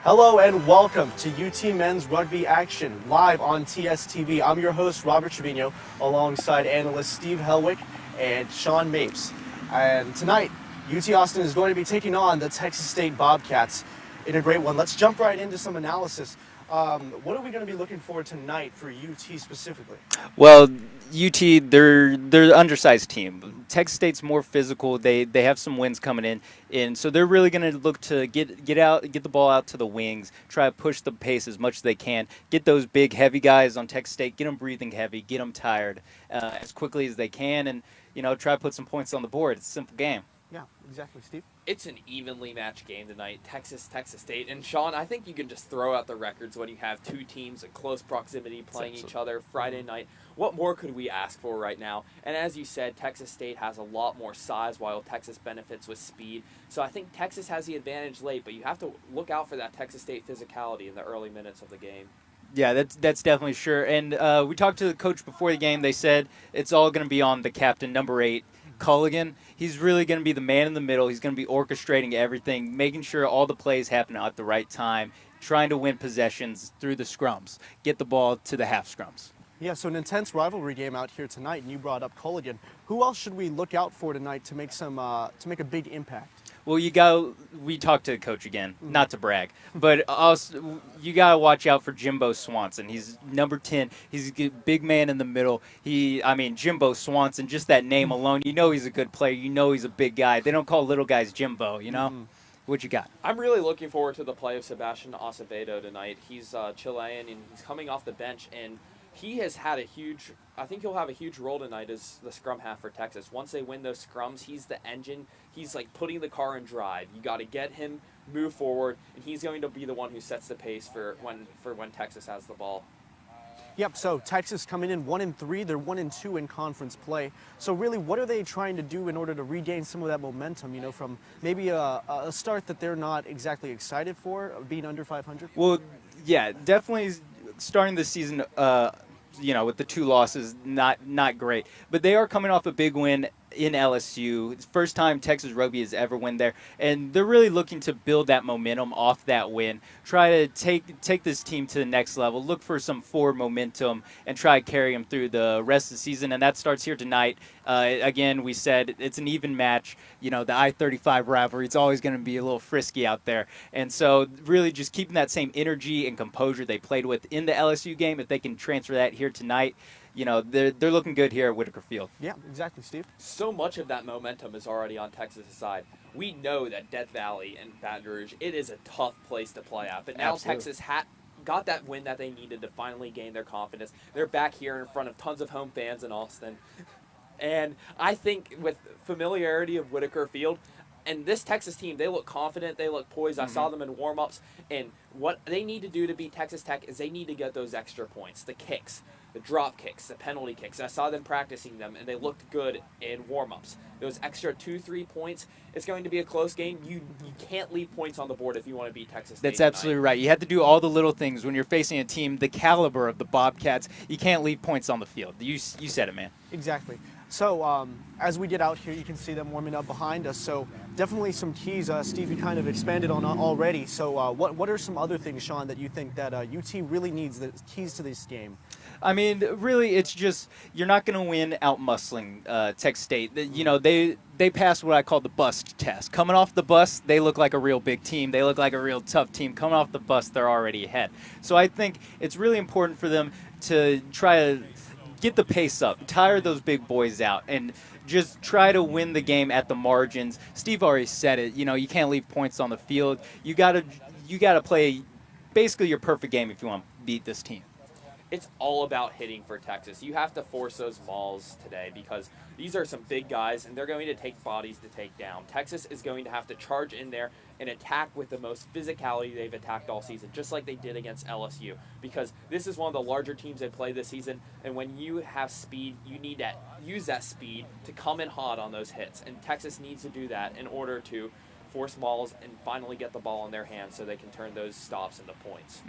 Hello and welcome to UT Men's Rugby Action, live on TSTV. I'm your host, Robert Trevino, alongside analysts Steve Helwick and Sean Mapes. And tonight, UT Austin is going to be taking on the Texas State Bobcats in a great one. Let's jump right into some analysis. What are we going to be looking for tonight for UT specifically? Well, UT, they're an undersized team. Texas State's more physical. They have some wins coming in, so they're really going to look to get the ball out to the wings, try to push the pace as much as they can, get those big heavy guys on Texas State, get them breathing heavy, get them tired as quickly as they can, and try to put some points on the board. It's a simple game. Yeah, exactly, Steve. It's an evenly matched game tonight, Texas State. And Sean, I think you can just throw out the records when you have two teams in close proximity playing each other Friday night. What more could we ask for right now? And as you said, Texas State has a lot more size while Texas benefits with speed. So I think Texas has the advantage late, but you have to look out for that Texas State physicality in the early minutes of the game. Yeah, that's definitely sure. And we talked to the coach before the game. They said it's all going to be on the captain, number 8, Culligan. He's really going to be the man in the middle. He's going to be orchestrating everything, making sure all the plays happen at the right time, trying to win possessions through the scrums, get the ball to the half scrums. Yeah, so an intense rivalry game out here tonight, and you brought up Culligan. Who else should we look out for tonight to make a big impact? Well, we talked to the coach again, not to brag, but also you got to watch out for Jimbo Swanson. He's number 10. He's a big man in the middle. Jimbo Swanson, just that name alone, he's a good player. He's a big guy. They don't call little guys Jimbo, What you got? I'm really looking forward to the play of Sebastian Acevedo tonight. He's Chilean, and he's coming off the bench, and he has had I think he'll have a huge role tonight as the scrum half for Texas. Once they win those scrums, he's the engine. He's like putting the car in drive. You got to get him move forward, and he's going to be the one who sets the pace for when Texas has the ball. Yep, so Texas coming in 1-3, they're 1-2 in conference play. So really, what are they trying to do in order to regain some of that momentum, from maybe a start that they're not exactly excited for, being under 500? Well, yeah, definitely starting the season with the 2 losses, not great. But they are coming off a big win in LSU. It's the first time Texas Rugby has ever won there. And they're really looking to build that momentum off that win, try to take this team to the next level, look for some forward momentum, and try to carry them through the rest of the season. And that starts here tonight. Again, we said it's an even match. The I-35 rivalry, it's always going to be a little frisky out there. And so really just keeping that same energy and composure they played with in the LSU game, if they can transfer that here tonight, they're looking good here at Whitaker Field. Yeah, exactly, Steve. So much of that momentum is already on Texas' side. We know that Death Valley and Baton Rouge, it is a tough place to play at. But now Absolutely. Texas got that win that they needed to finally gain their confidence. They're back here in front of tons of home fans in Austin. And I think with familiarity of Whitaker Field, and this Texas team, they look confident, they look poised. I saw them in warm-ups. And what they need to do to beat Texas Tech is they need to get those extra points, the kicks, the drop kicks, the penalty kicks. I saw them practicing them, and they looked good in warm-ups. Those extra 2-3 points, it's going to be a close game. You can't leave points on the board if you want to beat Texas State. That's absolutely right. You have to do all the little things when you're facing a team the caliber of the Bobcats. You can't leave points on the field. You said it, man. Exactly. So as we get out here, you can see them warming up behind us. So definitely some keys, Steve, you kind of expanded on already. So what are some other things, Sean, that you think that UT really needs, the keys to this game? Really, it's just you're not going to win out-muscling Texas State. They passed what I call the bust test. Coming off the bus, they look like a real big team. They look like a real tough team. Coming off the bus, they're already ahead. So I think it's really important for them to try to get the pace up, tire those big boys out, and just try to win the game at the margins. Steve already said it. You can't leave points on the field. You gotta play basically your perfect game if you want to beat this team. It's all about hitting for Texas. You have to force those mauls today because these are some big guys, and they're going to take bodies to take down. Texas is going to have to charge in there and attack with the most physicality they've attacked all season, just like they did against LSU, because this is one of the larger teams they play this season, and when you have speed, you need to use that speed to come in hot on those hits, and Texas needs to do that in order to force mauls and finally get the ball in their hands so they can turn those stops into points.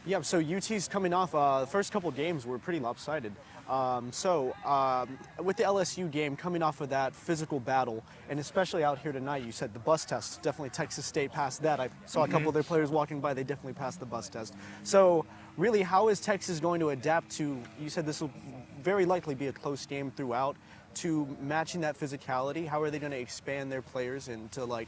Yeah, so UT's coming off, the first couple games were pretty lopsided. With the LSU game, coming off of that physical battle, and especially out here tonight, you said the bus test, definitely Texas State passed that. I saw a couple of their players walking by, they definitely passed the bus test. So really, how is Texas going to adapt to, you said this will very likely be a close game throughout, to matching that physicality? How are they going to expand their players and to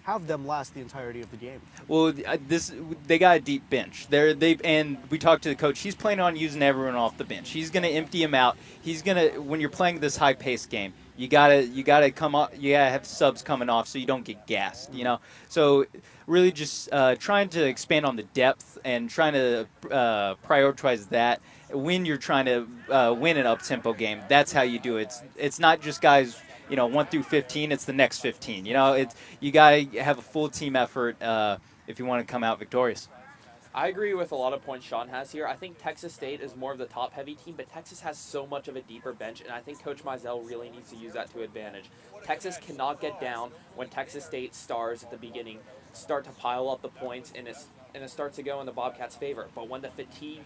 have them last the entirety of the game? Well, they got a deep bench. And we talked to the coach. He's planning on using everyone off the bench. He's going to empty them out. He's going to, when you're playing this high-paced game, you gotta come off. You gotta have subs coming off so you don't get gassed. You know, so really just trying to expand on the depth and trying to prioritize that when you're trying to win an up-tempo game. That's how you do it. It's not just guys, 1 through 15. It's the next 15. You gotta have a full team effort if you want to come out victorious. I agree with a lot of points Sean has here. I think Texas State is more of the top-heavy team, but Texas has so much of a deeper bench, and I think Coach Mizell really needs to use that to advantage. Texas cannot get down when Texas State stars at the beginning start to pile up the points, and it starts to go in the Bobcats' favor. But when the fatigue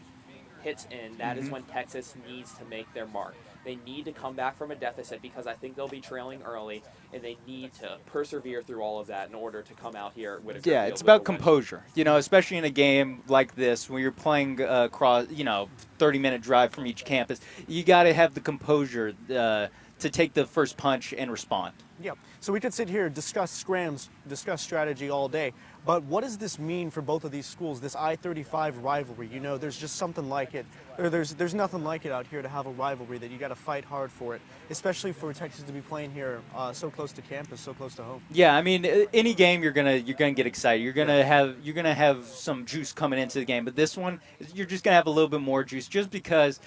hits in, that is when Texas needs to make their mark. They need to come back from a deficit because I think they'll be trailing early, and they need to persevere through all of that in order to come out here at Whitaker Yeah, Field it's with about a win. composure, especially in a game like this where you're playing across, 30-minute drive from each campus. You got to have the composure to take the first punch and respond. Yeah, so we could sit here, discuss scrams, discuss strategy all day, but what does this mean for both of these schools, this I-35 rivalry? There's just something like it, or there's nothing like it out here to have a rivalry that you got to fight hard for it, especially for Texas to be playing here so close to campus, so close to home. Yeah, I mean, any game you're gonna get excited. You're gonna have some juice coming into the game, but this one you're just gonna have a little bit more juice, just because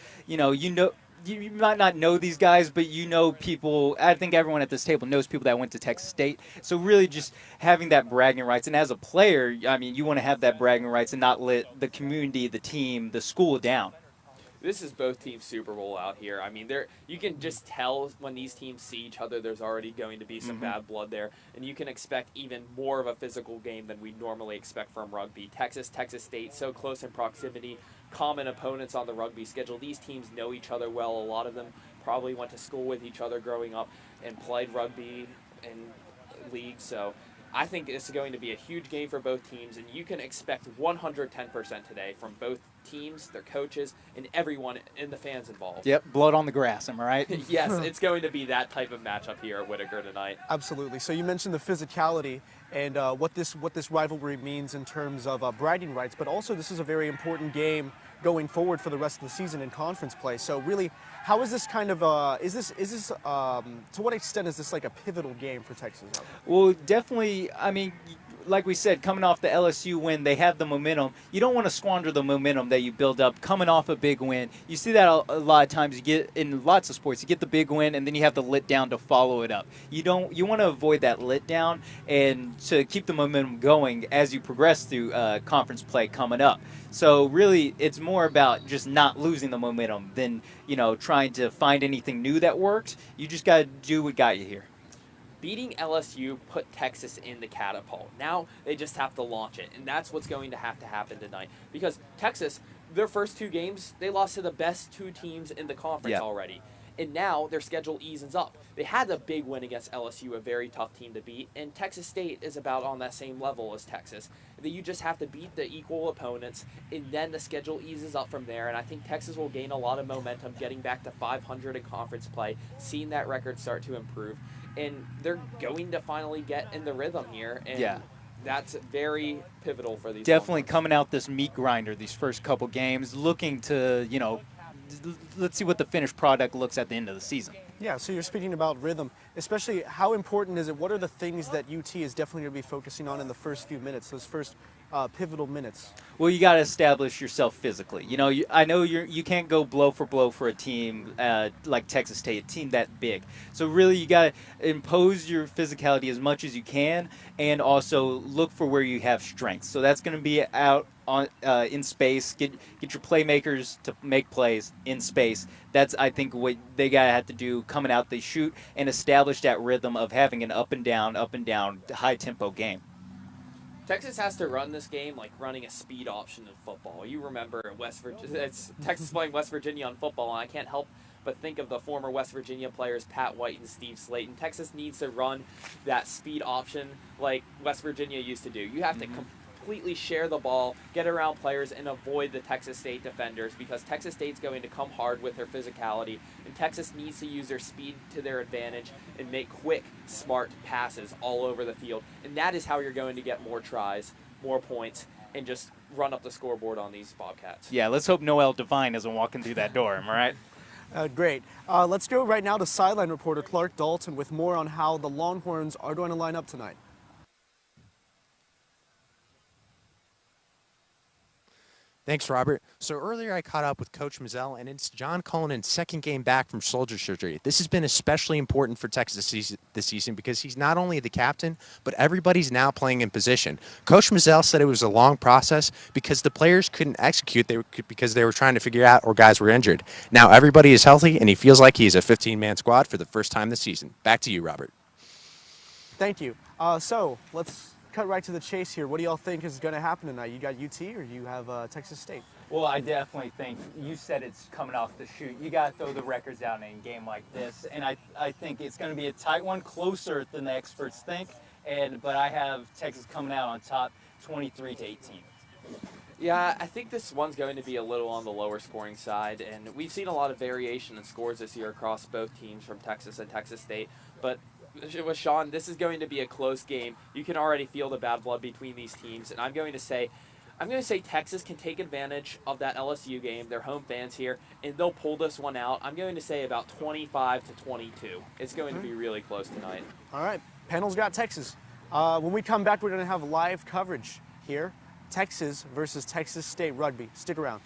you might not know these guys, but people. I think everyone at this table knows people that went to Texas State. So really just having that bragging rights. And as a player, I mean, you want to have that bragging rights and not let the community, the team, the school down. This is both teams' Super Bowl out here. I mean, you can just tell when these teams see each other, there's already going to be some bad blood there. And you can expect even more of a physical game than we normally expect from rugby. Texas State, so close in proximity, common opponents on the rugby schedule. These teams know each other well. A lot of them probably went to school with each other growing up and played rugby in leagues. So I think it's going to be a huge game for both teams, and you can expect 110% today from both teams, their coaches, and everyone in the fans involved. Yep, blood on the grass, am I right? Yes, it's going to be that type of matchup here at Whitaker tonight. Absolutely. So you mentioned the physicality and what this rivalry means in terms of bragging rights, but also this is a very important game going forward for the rest of the season in conference play. So really, how is this kind of to what extent is this like a pivotal game for Texas? Well, definitely. I mean, like we said, coming off the LSU win, they have the momentum. You don't want to squander the momentum that you build up coming off a big win. You see that a lot of times. You get in lots of sports, you get the big win, and then you have the let down to follow it up. You want to avoid that let down and to keep the momentum going as you progress through conference play coming up. So really, it's more about just not losing the momentum than trying to find anything new that works. You just got to do what got you here. Beating LSU put Texas in the catapult. Now they just have to launch it, and that's what's going to happen tonight. Because Texas, their first two games, they lost to the best two teams in the conference already. And now their schedule eases up. They had a big win against LSU, a very tough team to beat, and Texas State is about on that same level as Texas. You just have to beat the equal opponents, and then the schedule eases up from there, and I think Texas will gain a lot of momentum getting back to 500 in conference play, seeing that record start to improve. And they're going to finally get in the rhythm here, and that's very pivotal for these. Definitely conference. coming out this meat grinder these first couple games, looking to, let's see what the finished product looks at the end of the season. Yeah, so you're speaking about rhythm, especially how important is it? What are the things that UT is definitely going to be focusing on in the first few minutes, those first pivotal minutes? Well, you got to establish yourself physically. I know you can't go blow for a team like Texas State, a team that big. So really, you got to impose your physicality as much as you can, and also look for where you have strengths. So that's going to be out on in space. Get your playmakers to make plays in space. That's, I think, what they gotta have to do coming out. They shoot and establish that rhythm of having an up and down, high tempo game. Texas has to run this game like running a speed option in football. You remember West Virginia? It's Texas playing West Virginia on football, and I can't help but think of the former West Virginia players Pat White and Steve Slayton. Texas needs to run that speed option like West Virginia used to do. You have to completely share the ball, get around players, and avoid the Texas State defenders because Texas State's going to come hard with their physicality, and Texas needs to use their speed to their advantage and make quick, smart passes all over the field. And that is how you're going to get more tries, more points, and just run up the scoreboard on these Bobcats. Yeah, let's hope Noel Devine isn't walking through that door. Am I right? Great. Let's go right now to sideline reporter Clark Dalton with more on how the Longhorns are going to line up tonight. Thanks, Robert. So earlier I caught up with Coach Mazzell, and it's John Cullinan's second game back from shoulder surgery. This has been especially important for Texas this season because he's not only the captain, but everybody's now playing in position. Coach Mazzell said it was a long process because the players couldn't execute because they were trying to figure out or guys were injured. Now everybody is healthy, and he feels like he's a 15-man squad for the first time this season. Back to you, Robert. Thank you. So let's cut right to the chase here. What do y'all think is going to happen tonight? You got UT or you have Texas State? Well, I definitely think you said it's coming off the shoot. You got to throw the records down in a game like this, and I think it's going to be a tight one, closer than the experts think. But I have Texas coming out on top, 23-18. Yeah, I think this one's going to be a little on the lower scoring side, and we've seen a lot of variation in scores this year across both teams from Texas and Texas State. But with Sean, this is going to be a close game. You can already feel the bad blood between these teams, and I'm going to say Texas can take advantage of that LSU game. They're home fans here, and they'll pull this one out. I'm going to say about 25-22. It's going to be really close tonight. All right, panel's got Texas. When we come back, we're going to have live coverage here. Texas versus Texas State Rugby. Stick around.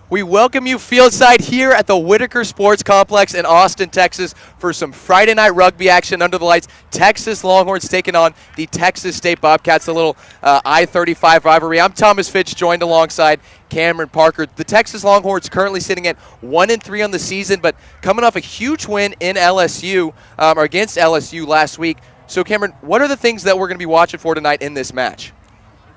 We welcome you fieldside here at the Whitaker Sports Complex in Austin, Texas for some Friday night rugby action under the lights. Texas Longhorns taking on the Texas State Bobcats, a little I-35 rivalry. I'm Thomas Fitch, joined alongside Cameron Parker. The Texas Longhorns currently sitting at 1-3 on the season, but coming off a huge win in LSU, or against LSU last week. So Cameron, what are the things that we're going to be watching for tonight in this match?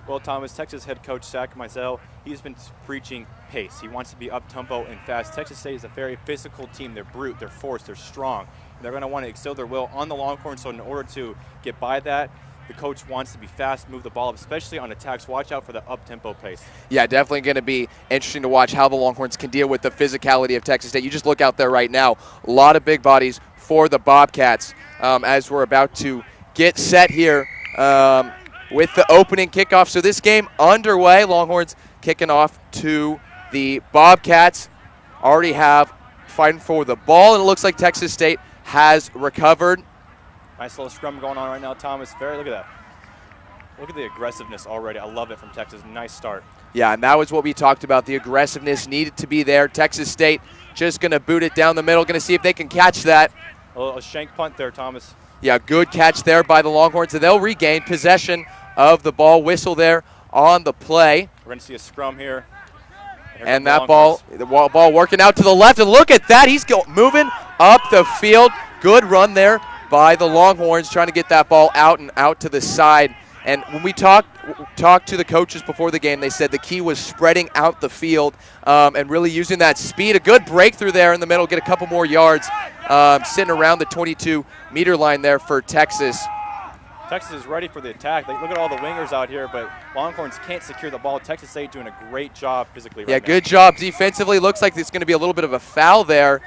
Well, Thomas, Texas head coach Zach Mizell, he's been preaching pace. He wants to be up-tempo and fast. Texas State is a very physical team. They're brute, they're forced, they're strong. They're going to want to exert their will on the Longhorns, so in order to get by that, the coach wants to be fast, move the ball up, especially on attacks. Watch out for the up-tempo pace. Yeah, definitely going to be interesting to watch how the Longhorns can deal with the physicality of Texas State. You just look out there right now, a lot of big bodies for the Bobcats as we're about to get set here with the opening kickoff. So this game underway. Longhorns kicking off to the Bobcats. Already have fighting for the ball, and it looks like Texas State has recovered. Nice little scrum going on right now, Thomas. Look at that. Look at the aggressiveness already. I love it from Texas. Nice start. Yeah, and that was what we talked about. The aggressiveness needed to be there. Texas State just going to boot it down the middle. Going to see if they can catch that. A shank punt there, Thomas. Yeah, good catch there by the Longhorns. And they'll regain possession of the ball. Whistle there on the play. We're going to see a scrum here. And that ball working out to the left. And look at that. He's moving up the field. Good run there by the Longhorns, trying to get that ball out and out to the side. And when we talked to the coaches before the game, they said the key was spreading out the field and really using that speed. A good breakthrough there in the middle, get a couple more yards, sitting around the 22-meter line there for Texas. Texas is ready for the attack. Look at all the wingers out here, but Longhorns can't secure the ball. Texas State doing a great job physically right now. Yeah, good job defensively. Looks like it's going to be a little bit of a foul there.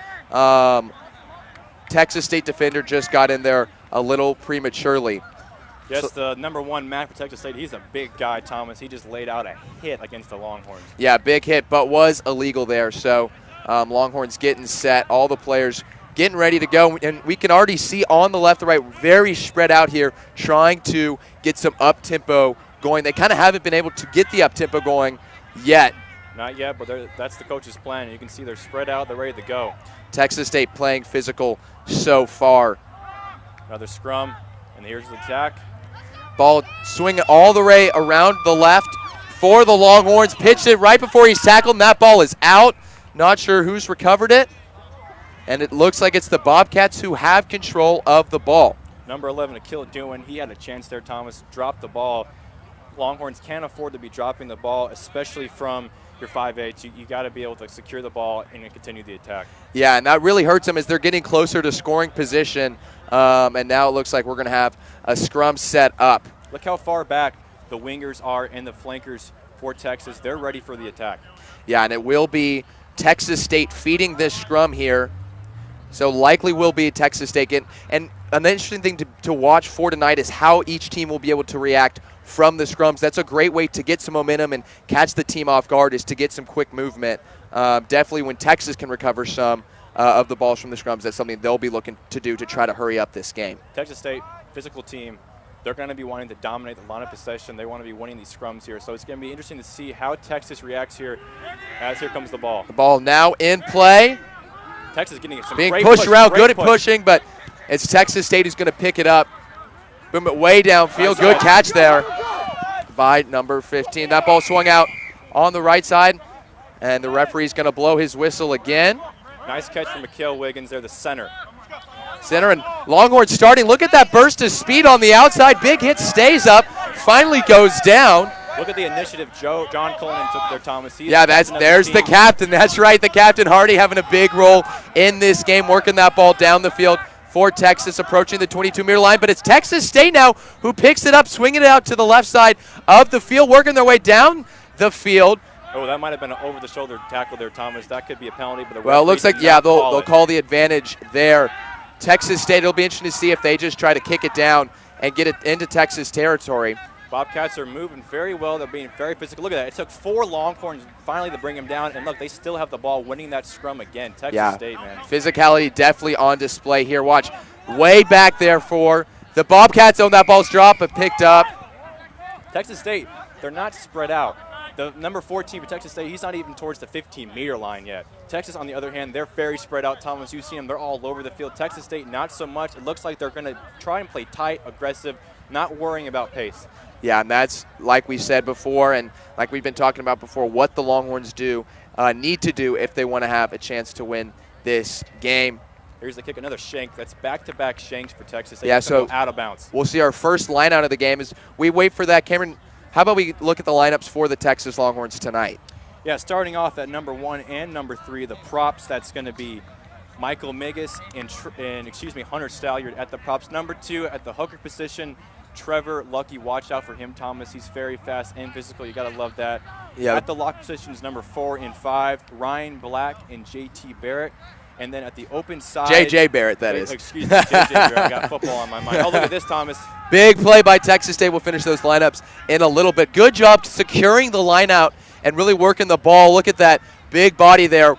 Texas State defender just got in there a little prematurely. Yes, the number one man for Texas State, he's a big guy, Thomas. He just laid out a hit against the Longhorns. Yeah, big hit, but was illegal there. So Longhorns getting set, all the players getting ready to go. And we can already see on the left and right, very spread out here, trying to get some up-tempo going. They kind of haven't been able to get the up-tempo going yet. Not yet, but that's the coach's plan. You can see they're spread out, they're ready to go. Texas State playing physical so far. Another scrum, and here's the attack. Ball swinging all the way around the left for the Longhorns. Pitched it right before he's tackled, and that ball is out. Not sure who's recovered it. And it looks like it's the Bobcats who have control of the ball. Number 11, Akil Dewin, he had a chance there, Thomas. Dropped the ball. Longhorns can't afford to be dropping the ball, especially from your 5'8", you got to be able to secure the ball and continue the attack. Yeah, and that really hurts them as they're getting closer to scoring position. And now it looks like we're going to have a scrum set up. Look how far back the wingers are and the flankers for Texas. They're ready for the attack. Yeah, and it will be Texas State feeding this scrum here. So likely will be Texas State. And an interesting thing to watch for tonight is how each team will be able to react from the scrums. That's a great way to get some momentum and catch the team off guard, is to get some quick movement. Definitely when Texas can recover some of the balls from the scrums, that's something they'll be looking to do to try to hurry up this game. Texas State, physical team. They're going to be wanting to dominate the line of possession. They want to be winning these scrums here. So it's going to be interesting to see how Texas reacts here as here comes the ball. The ball now in play. Texas getting some Being great pushed push, around, great good at push. pushing, but it's Texas State who's going to pick it up. Boom it way downfield. Good catch there by number 15. That ball swung out on the right side, and the referee's going to blow his whistle again. Nice catch from Mikhail Wiggins there, the center. Center and Longhorn starting. Look at that burst of speed on the outside. Big hit, stays up, finally goes down. Look at the initiative John Cullinan took there, Thomas. Yeah, there's the captain. That's right, the captain Hardy having a big role in this game, working that ball down the field for Texas, approaching the 22-meter line. But it's Texas State now who picks it up, swinging it out to the left side of the field, working their way down the field. Oh, that might have been an over-the-shoulder tackle there, Thomas. That could be a penalty. But Well, it looks like, yeah, they'll call the advantage there. Texas State, it'll be interesting to see if they just try to kick it down and get it into Texas territory. Bobcats are moving very well. They're being very physical. Look at that. It took 4 Longhorns finally to bring them down. And look, they still have the ball, winning that scrum again. Texas State, man. Physicality definitely on display here. Watch, way back there for the Bobcats. On that ball's dropped but picked up. Texas State, they're not spread out. The number 14 for Texas State, he's not even towards the 15-meter line yet. Texas, on the other hand, they're very spread out. Thomas, you see them, they're all over the field. Texas State, not so much. It looks like they're going to try and play tight, aggressive, not worrying about pace. Yeah, and that's, like we said before and like we've been talking about before, what the Longhorns need to do if they want to have a chance to win this game. Here's the kick, another shank. That's back-to-back shanks for Texas. They Yeah, so out of bounds. We'll see our first line out of the game as we wait for that. Cameron, how about we look at the lineups for the Texas Longhorns tonight? Yeah, starting off at number 1 and number 3, the props, that's going to be Michael Migas and Hunter Stalyard at the props. Number 2 at the hooker position, Trevor Lucky. Watch out for him, Thomas. He's very fast and physical. You got to love that. Yeah. At the lock positions, number 4 and 5, Ryan Black and JT Barrett. And then at the open side, J.J. Barrett, that is. Excuse me, J.J. Barrett. I got football on my mind. Oh, look at this, Thomas. Big play by Texas State. We'll finish those lineups in a little bit. Good job securing the line out and really working the ball. Look at that big body there.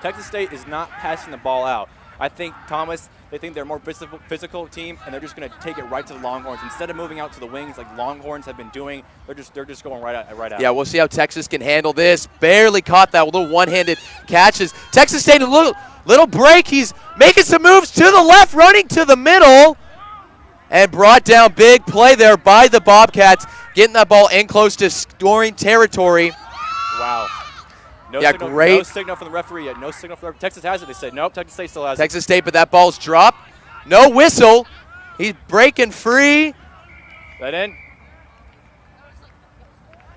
Texas State is not passing the ball out. I think, Thomas, they think they're a more physical team, and they're just going to take it right to the Longhorns. Instead of moving out to the wings like Longhorns have been doing, they're just going right out. Yeah, we'll see how Texas can handle this. Barely caught that little one-handed catches. Texas State, a little break. He's making some moves to the left, running to the middle, and brought down. Big play there by the Bobcats, getting that ball in close to scoring territory. Wow. No signal from the referee yet. No signal from the referee. Texas has it. They said, nope, Texas State still has it. Texas State, but that ball's dropped. No whistle. He's breaking free. That in.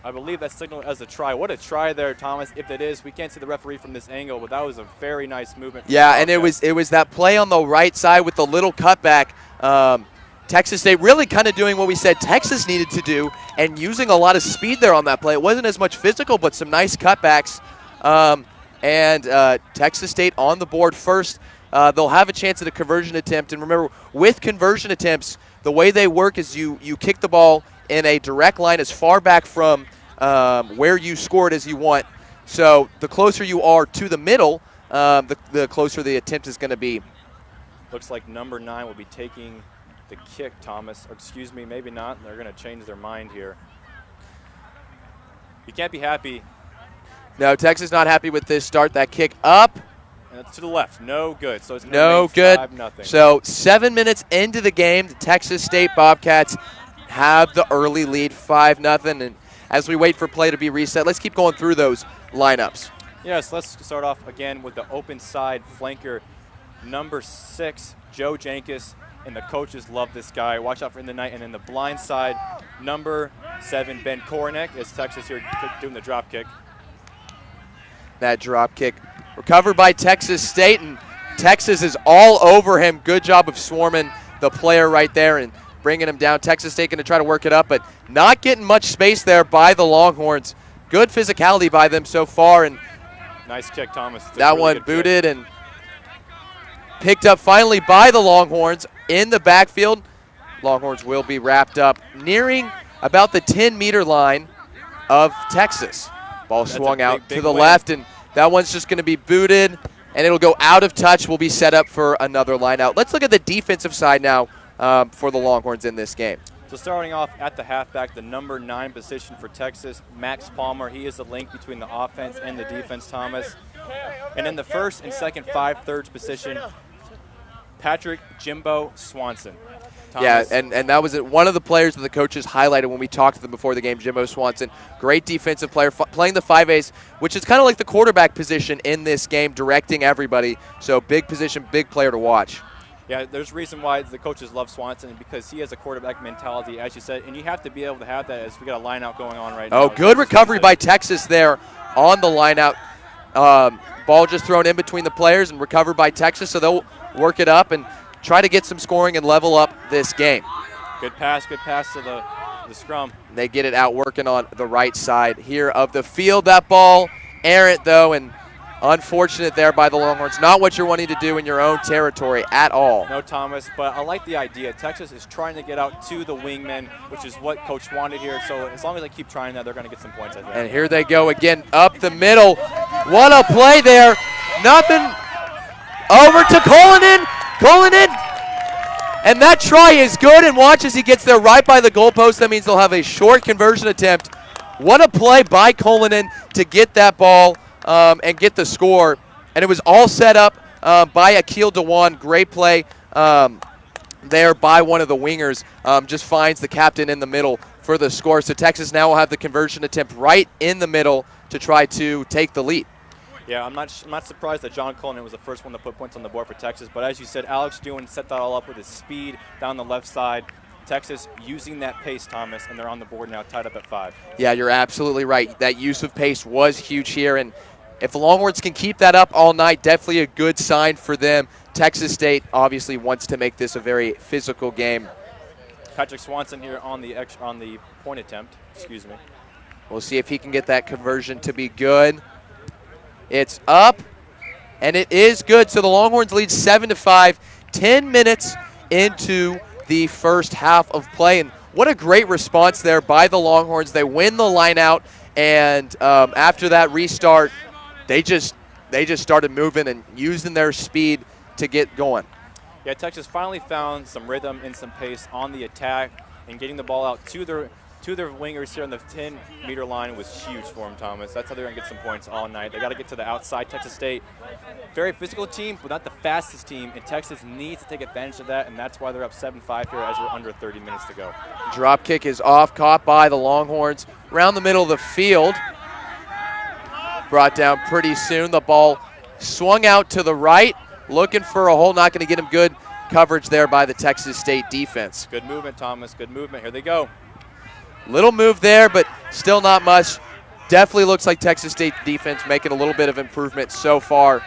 I believe that's signaled as a try. What a try there, Thomas. If it is, we can't see the referee from this angle, but that was a very nice movement. Yeah, and it was that play on the right side with the little cutback. Texas State really kind of doing what we said Texas needed to do and using a lot of speed there on that play. It wasn't as much physical, but some nice cutbacks. Texas State on the board first. They'll have a chance at a conversion attempt. And remember, with conversion attempts, the way they work is you kick the ball in a direct line as far back from where you scored as you want. So the closer you are to the middle, the closer the attempt is going to be. Looks like number 9 will be taking the kick, Thomas. Or excuse me, maybe not. They're going to change their mind here. You can't be happy. No, Texas not happy with this start. That kick up. And it's to the left. No good. So it's no good. 5-0. So 7 minutes into the game, the Texas State Bobcats have the early lead, 5-0. And as we wait for play to be reset, let's keep going through those lineups. Yes, let's start off again with the open side flanker, number 6, Joe Jankus. And the coaches love this guy. Watch out for in the night. And in the blind side, number 7, Ben Koronek, is Texas here doing the drop kick. that drop kick. Recovered by Texas State, and Texas is all over him. Good job of swarming the player right there and bringing him down. Texas State going to try to work it up, but not getting much space there by the Longhorns. Good physicality by them so far, and Nice kick, Thomas. that Really one good booted kick. and picked up finally by the Longhorns in the backfield. Longhorns will be wrapped up nearing about the 10-meter line of Texas. Ball That's swung a out big to the win. left, and that one's just going to be booted, and it'll go out of touch. Will be set up for another line out. Let's look at the defensive side now for the Longhorns in this game. So starting off at the halfback, the number 9 position for Texas, Max Palmer. He is the link between the offense and the defense, Thomas. And in the first and second 5/3 position, Patrick Jimbo Swanson. Thomas. Yeah, and that was one of the players that the coaches highlighted when we talked to them before the game, Jimbo Swanson. Great defensive player, playing the 5 ace, which is kind of like the quarterback position in this game, directing everybody. So big position, big player to watch. Yeah, there's a reason why the coaches love Swanson, because he has a quarterback mentality, as you said, and you have to be able to have that as we got a line out going on right now. Oh, good recovery by Texas there on the line out. Ball just thrown in between the players and recovered by Texas, so they'll work it up and try to get some scoring and level up this game. Good pass to the scrum. They get it out working on the right side here of the field. That ball errant, though, and unfortunate there by the Longhorns. Not what you're wanting to do in your own territory at all. No, Thomas, but I like the idea. Texas is trying to get out to the wingmen, which is what Coach wanted here. So as long as they keep trying that, they're going to get some points, I think. And here they go again up the middle. What a play there. Nothing. Over to Cullinan. And that try is good, and watch as he gets there right by the goalpost. That means they'll have a short conversion attempt. What a play by Cullinan to get that ball and get the score. And it was all set up by Akil Dewan. Great play there by one of the wingers. Just finds the captain in the middle for the score. So Texas now will have the conversion attempt right in the middle to try to take the lead. Yeah, I'm not surprised that John Cullinan was the first one to put points on the board for Texas. But as you said, Alex Dewan set that all up with his speed down the left side. Texas using that pace, Thomas, and they're on the board now, tied up at 5. Yeah, you're absolutely right. That use of pace was huge here, and if the Longhorns can keep that up all night, definitely a good sign for them. Texas State obviously wants to make this a very physical game. Patrick Swanson here on the point attempt. Excuse me. We'll see if he can get that conversion to be good. It's up, and it is good. So the Longhorns lead 7-5, 10 minutes into the first half of play. And what a great response there by the Longhorns. They win the line out, and after that restart, they just started moving and using their speed to get going. Yeah, Texas finally found some rhythm and some pace on the attack, and getting the ball out to their wingers here on the 10-meter line was huge for them, Thomas. That's how they're going to get some points all night. They got to get to the outside. Texas State, very physical team, but not the fastest team, and Texas needs to take advantage of that, and that's why they're up 7-5 here as we're under 30 minutes to go. Drop kick is off, caught by the Longhorns. Around the middle of the field. Brought down pretty soon. The ball swung out to the right, looking for a hole. Not going to get him good coverage there by the Texas State defense. Good movement, Thomas. Good movement. Here they go. Little move there, but still not much. Definitely looks like Texas State defense making a little bit of improvement so far.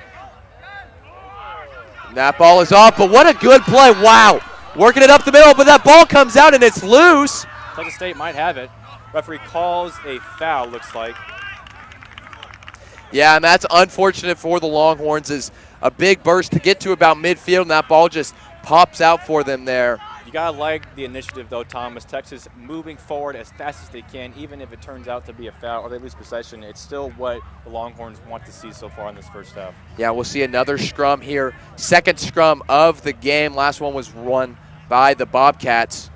And that ball is off, but what a good play. Wow. Working it up the middle, but that ball comes out and it's loose. Texas State might have it. Referee calls a foul, looks like. Yeah, and that's unfortunate for the Longhorns. Is a big burst to get to about midfield, and that ball just pops out for them there. You got to like the initiative, though, Thomas. Texas moving forward as fast as they can, even if it turns out to be a foul or they lose possession. It's still what the Longhorns want to see so far in this first half. Yeah, we'll see another scrum here. Second scrum of the game. Last one was won by the Bobcats.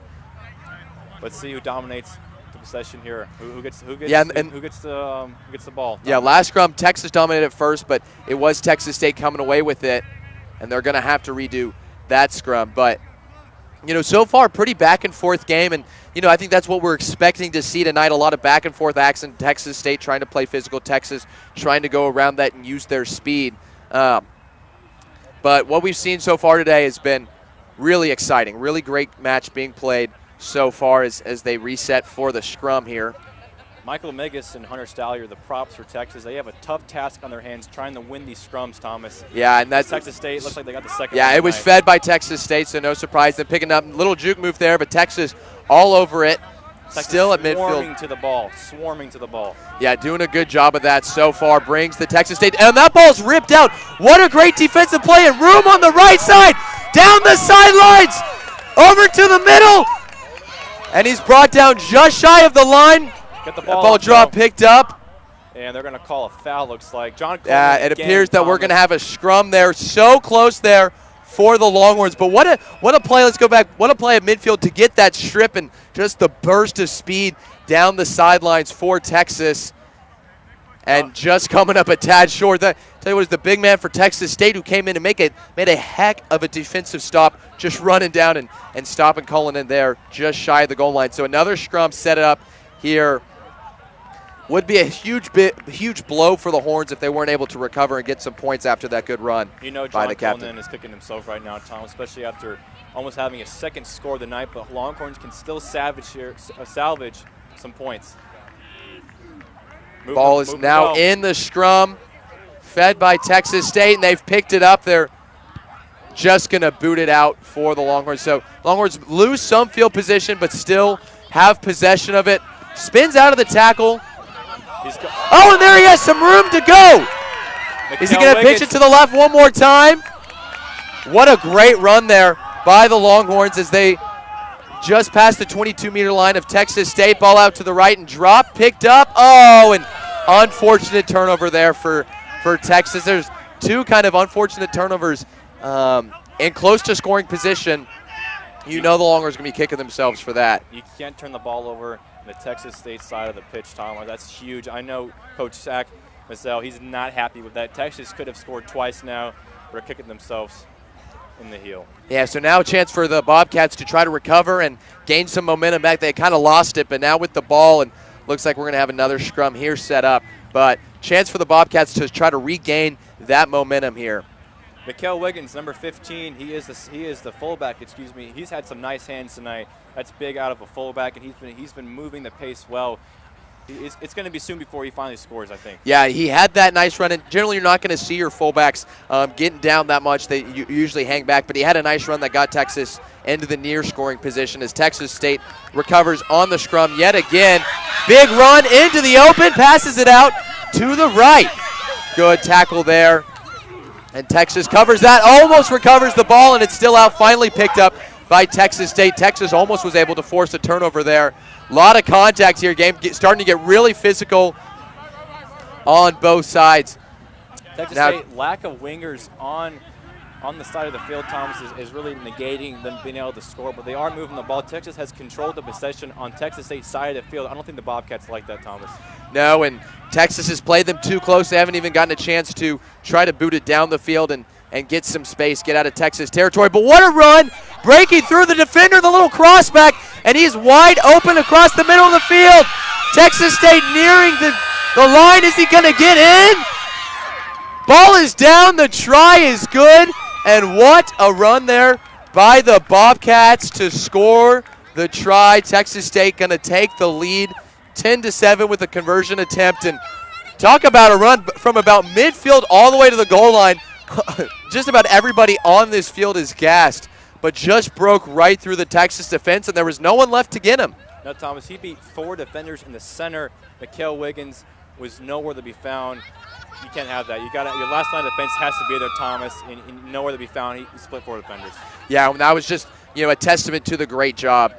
Let's see who dominates the possession here. Who gets the ball? Yeah, last scrum, Texas dominated first, but it was Texas State coming away with it, and they're going to have to redo that scrum. But so far, pretty back and forth game, and I think that's what we're expecting to see tonight. A lot of back and forth action. Texas State trying to play physical, Texas trying to go around that and use their speed. But what we've seen so far today has been really exciting. Really great match being played so far as they reset for the scrum here. Michael Megas and Hunter Stallier, the props for Texas. They have a tough task on their hands trying to win these scrums, Thomas. Yeah, and that's Texas State looks like they got the second. Yeah, one it was tonight. fed by Texas State, so no surprise. They're picking up a little juke move there, but Texas all over it. Texas Still at swarming midfield. to the ball, swarming to the ball. Yeah, doing a good job of that so far. Brings the Texas State, and that ball's ripped out. What a great defensive play, and room on the right side, down the sidelines, over to the middle, and he's brought down just shy of the line. Get the That ball, ball drop though. picked up. And they're going to call a foul, looks like. John Coleman It again, appears that we're going to Thomas. have a scrum there, so close there for the Longhorns. But what a play, let's go back, what a play at midfield to get that strip and just the burst of speed down the sidelines for Texas. And just coming up a tad short. Tell you what, is the big man for Texas State who came in and made a heck of a defensive stop, just running down and stopping Cullinan there just shy of the goal line. So another scrum set up here. Would be a huge blow for the Horns if they weren't able to recover and get some points after that good run You know, by John the captain. Cullinan is kicking himself right now, Tom, especially after almost having a second score of the night. But Longhorns can still salvage some points. Ball is now in the scrum, fed by Texas State, and they've picked it up. They're just going to boot it out for the Longhorns. So Longhorns lose some field position, but still have possession of it. Spins out of the tackle. Oh, and there he has some room to go. Is he going to pitch it to the left one more time? What a great run there by the Longhorns as they just passed the 22-meter line of Texas State. Ball out to the right and drop, picked up. Oh, and unfortunate turnover there for Texas. There's two kind of unfortunate turnovers in close to scoring position. You know the Longhorns going to be kicking themselves for that. You can't turn the ball over on the Texas State side of the pitch, Tom. That's huge. I know Coach Zach Mazel, he's not happy with that. Texas could have scored twice now. They're kicking themselves in the heel. Yeah, so now a chance for the Bobcats to try to recover and gain some momentum back. They kind of lost it, but now with the ball, and looks like we're going to have another scrum here set up. But chance for the Bobcats to try to regain that momentum here. Mikael Wiggins, number 15, he is the fullback. He's had some nice hands tonight. That's big out of a fullback, and he's been moving the pace well. It's going to be soon before he finally scores, I think. Yeah, he had that nice run, and generally you're not going to see your fullbacks getting down that much. They usually hang back, but he had a nice run that got Texas into the near scoring position as Texas State recovers on the scrum yet again. Big run into the open, passes it out to the right. Good tackle there. And Texas covers that, almost recovers the ball, and it's still out, finally picked up by Texas State. Texas almost was able to force a turnover there. A lot of contacts here, game starting to get really physical on both sides. Texas Now, State lack of wingers on the side of the field, Thomas, is really negating them being able to score, but they are moving the ball. Texas has controlled the possession on Texas State's side of the field. I don't think the Bobcats like that, Thomas. No, and Texas has played them too close. They haven't even gotten a chance to try to boot it down the field and get some space, get out of Texas territory. But what a run, breaking through the defender, the little crossback, and he's wide open across the middle of the field. Texas State nearing the line. Is he going to get in? Ball is down, the try is good, and what a run there by the Bobcats to score the try. Texas State going to take the lead 10-7 with a conversion attempt, and talk about a run from about midfield all the way to the goal line. Just about everybody on this field is gassed, but just broke right through the Texas defense, and there was no one left to get him. No, Thomas, he beat 4 defenders in the center. Mikael Wiggins was nowhere to be found. You can't have that. Your last line of defense has to be there, Thomas, and nowhere to be found. He split 4 defenders. Yeah, and that was just a testament to the great job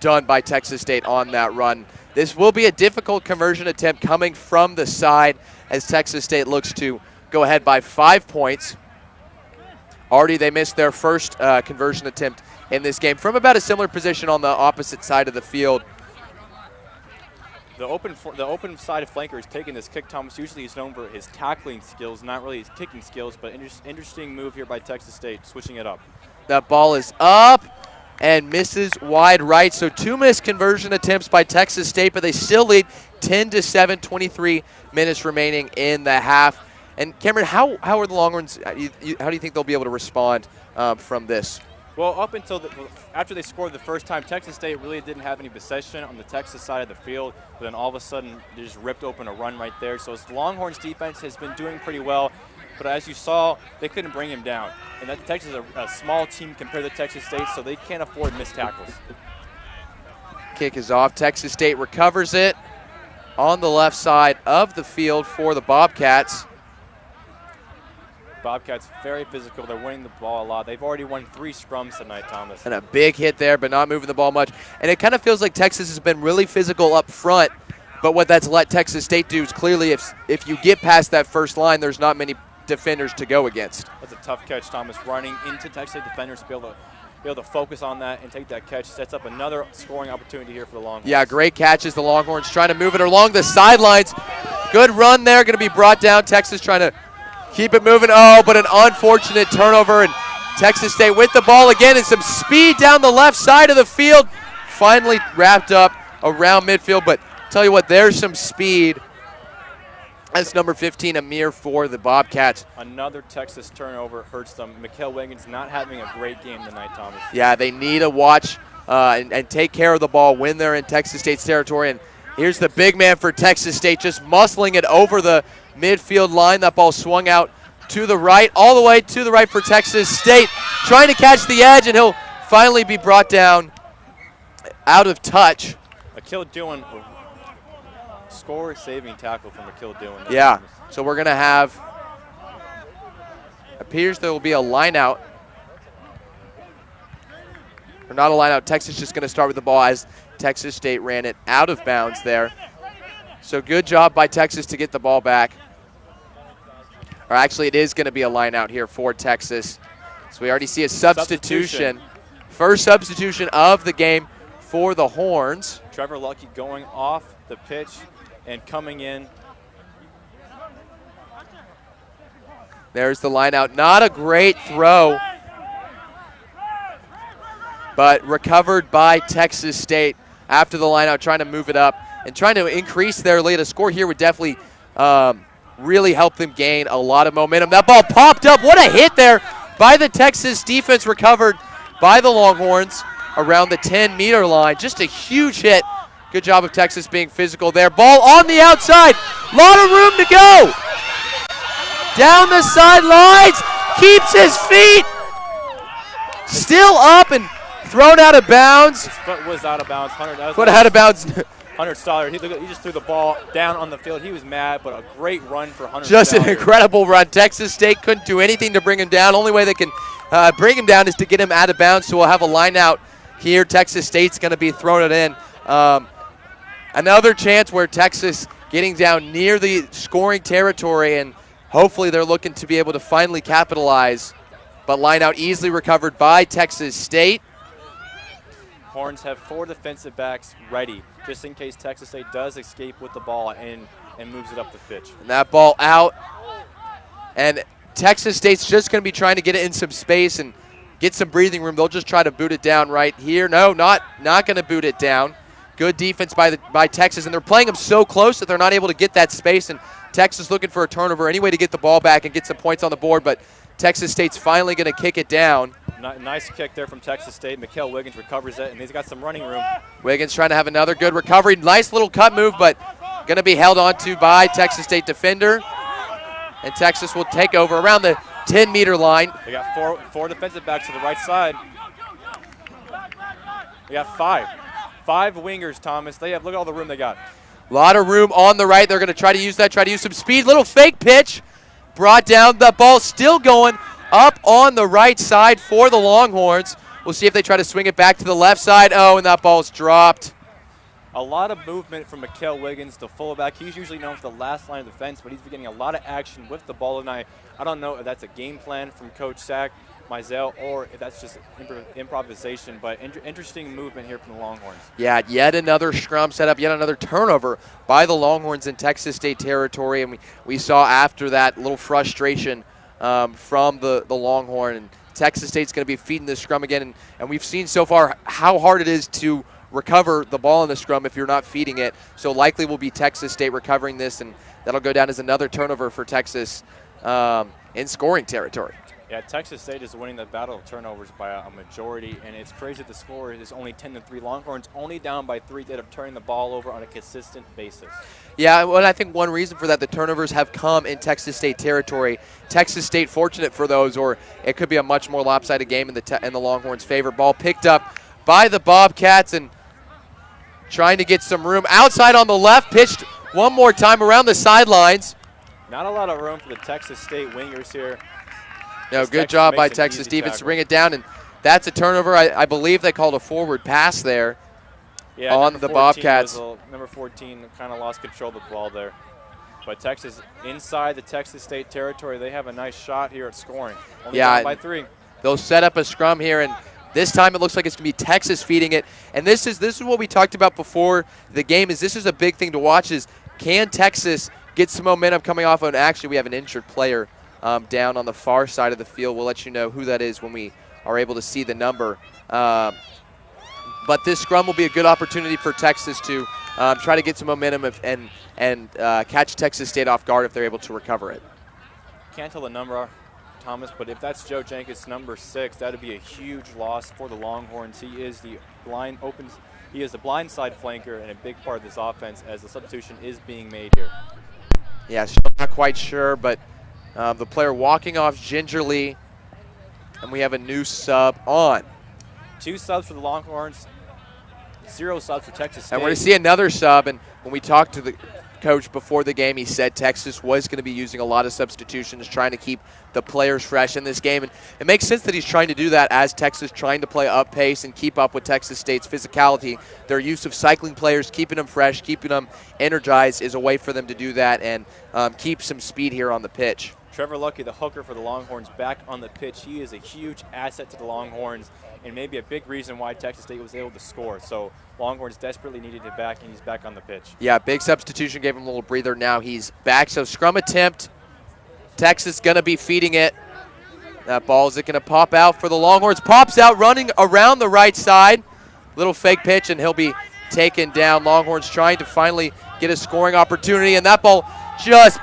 done by Texas State on that run. This will be a difficult conversion attempt coming from the side as Texas State looks to go ahead by 5 points. Already they missed their first conversion attempt in this game from about a similar position on the opposite side of the field. The open side flanker is taking this kick. Thomas usually is known for his tackling skills, not really his kicking skills, but interesting move here by Texas State, switching it up. That ball is up and misses wide right. So 2 missed conversion attempts by Texas State, but they still lead 10-7, 23 minutes remaining in the half. And Cameron, how are the Longhorns, how do you think they'll be able to respond from this? Well, up until after they scored the first time, Texas State really didn't have any possession on the Texas side of the field. But then all of a sudden, they just ripped open a run right there. So Longhorns defense has been doing pretty well. But as you saw, they couldn't bring him down. And that Texas is a small team compared to Texas State, so they can't afford missed tackles. Kick is off. Texas State recovers it on the left side of the field for the Bobcats. Bobcats very physical. They're winning the ball a lot. They've already won 3 scrums tonight, Thomas. And a big hit there, but not moving the ball much. And it kind of feels like Texas has been really physical up front, but what that's let Texas State do is clearly if you get past that first line, there's not many defenders to go against. That's a tough catch, Thomas. Running into Texas State defenders to be able to focus on that and take that catch sets up another scoring opportunity here for the Longhorns. Yeah, great catches. The Longhorns trying to move it along the sidelines. Good run there, going to be brought down. Texas trying to keep it moving. Oh, but an unfortunate turnover, and Texas State with the ball again and some speed down the left side of the field. Finally wrapped up around midfield, but tell you what, there's some speed. That's number 15, Amir, for the Bobcats. Another Texas turnover hurts them. Mikhail Wiggins not having a great game tonight, Thomas. Yeah, they need to watch and take care of the ball when they're in Texas State's territory. And here's the big man for Texas State just muscling it over the midfield line. That ball swung out to the right, all the way to the right for Texas State. Trying to catch the edge, and he'll finally be brought down out of touch. Akil Dillon, score-saving tackle from Akil Dillon. Yeah, so we're going to have, appears there will be a line out. Or not a line out. Texas just going to start with the ball as Texas State ran it out of bounds there. So good job by Texas to get the ball back. Or actually, it is going to be a line out here for Texas. So we already see a substitution. First substitution of the game for the Horns. Trevor Lucky going off the pitch and coming in. There's the line out. Not a great throw, but recovered by Texas State after the line out, trying to move it up and trying to increase their lead. A score here would definitely really help them gain a lot of momentum. That ball popped up. What a hit there by the Texas defense, recovered by the Longhorns around the 10-meter line. Just a huge hit. Good job of Texas being physical there. Ball on the outside. Lot of room to go. Down the sidelines. Keeps his feet. Still up and thrown out of bounds. His foot was out of bounds. Foot out of bounds. Hunter Stoller, he just threw the ball down on the field. He was mad, but a great run for Hunter Just Stoller. an incredible run. Texas State couldn't do anything to bring him down. Only way they can bring him down is to get him out of bounds. So we'll have a line out here. Texas State's going to be throwing it in. Another chance where Texas getting down near the scoring territory, and hopefully they're looking to be able to finally capitalize. But line out easily recovered by Texas State. Horns have 4 defensive backs ready, just in case Texas State does escape with the ball and moves it up the pitch. And that ball out. And Texas State's just going to be trying to get it in some space and get some breathing room. They'll just try to boot it down right here. No, not going to boot it down. Good defense by Texas, and they're playing them so close that they're not able to get that space. And Texas looking for a turnover, any way to get the ball back and get some points on the board. But Texas State's finally going to kick it down. Nice kick there from Texas State. Mikhail Wiggins recovers it, and he's got some running room. Wiggins trying to have another good recovery. Nice little cut move, but going to be held onto by Texas State defender. And Texas will take over around the 10-meter line. They got four defensive backs to the right side. They got 5 wingers, Thomas. Look at all the room they got. A lot of room on the right. They're going to try to use that, try to use some speed. Little fake pitch. Brought down. The ball still going up on the right side for the Longhorns. We'll see if they try to swing it back to the left side. Oh, and that ball's dropped. A lot of movement from Mikhail Wiggins, the fullback. He's usually known for the last line of defense, but he's been getting a lot of action with the ball tonight. I don't know if that's a game plan from Coach Sack, Mizell, or if that's just improvisation, but interesting movement here from the Longhorns. Yeah, yet another scrum set up, yet another turnover by the Longhorns in Texas State territory, and we saw after that little frustration from the Longhorn, and Texas State's going to be feeding this scrum again, and we've seen so far how hard it is to recover the ball in the scrum if you're not feeding it. So likely will be Texas State recovering this, and that'll go down as another turnover for Texas in scoring territory. Yeah, Texas State is winning the battle of turnovers by a majority, and it's crazy the score is only 10-3. Longhorns only down by 3 instead of turning the ball over on a consistent basis. Yeah, well, I think one reason for that, the turnovers have come in Texas State territory. Texas State fortunate for those, or it could be a much more lopsided game in the Longhorns' favor. Ball picked up by the Bobcats and trying to get some room. Outside on the left, pitched one more time around the sidelines. Not a lot of room for the Texas State wingers here. No, good job by Texas defense to bring it down, and that's a turnover. I believe they called a forward pass there on the Bobcats. Number 14 kind of lost control of the ball there. But Texas, inside the Texas State territory, they have a nice shot here at scoring. Only down by 3. They'll set up a scrum here, and this time it looks like it's going to be Texas feeding it. And this is what we talked about before the game. This is a big thing to watch. Is can Texas get some momentum coming off of? And actually, we have an injured player down on the far side of the field. We'll let you know who that is when we are able to see the number. But this scrum will be a good opportunity for Texas to try to get some momentum and catch Texas State off guard if they're able to recover it. Can't tell the number, Thomas, but if that's Joe Jenkins, number 6, that would be a huge loss for the Longhorns. He is the blind side flanker and a big part of this offense as the substitution is being made here. Yeah, still not quite sure, but the player walking off gingerly, and we have a new sub on. 2 subs for the Longhorns, 0 subs for Texas State. And we're going to see another sub, and when we talked to the coach before the game, he said Texas was going to be using a lot of substitutions, trying to keep the players fresh in this game. And it makes sense that he's trying to do that as Texas trying to play up pace and keep up with Texas State's physicality. Their use of cycling players, keeping them fresh, keeping them energized is a way for them to do that and keep some speed here on the pitch. Trevor Lucky, the hooker for the Longhorns, back on the pitch. He is a huge asset to the Longhorns and maybe a big reason why Texas State was able to score. So Longhorns desperately needed it back, and he's back on the pitch. Yeah, big substitution, gave him a little breather. Now he's back. So scrum attempt. Texas going to be feeding it. That ball, is it going to pop out for the Longhorns? Pops out, running around the right side. Little fake pitch, and he'll be taken down. Longhorns trying to finally get a scoring opportunity, and that ball just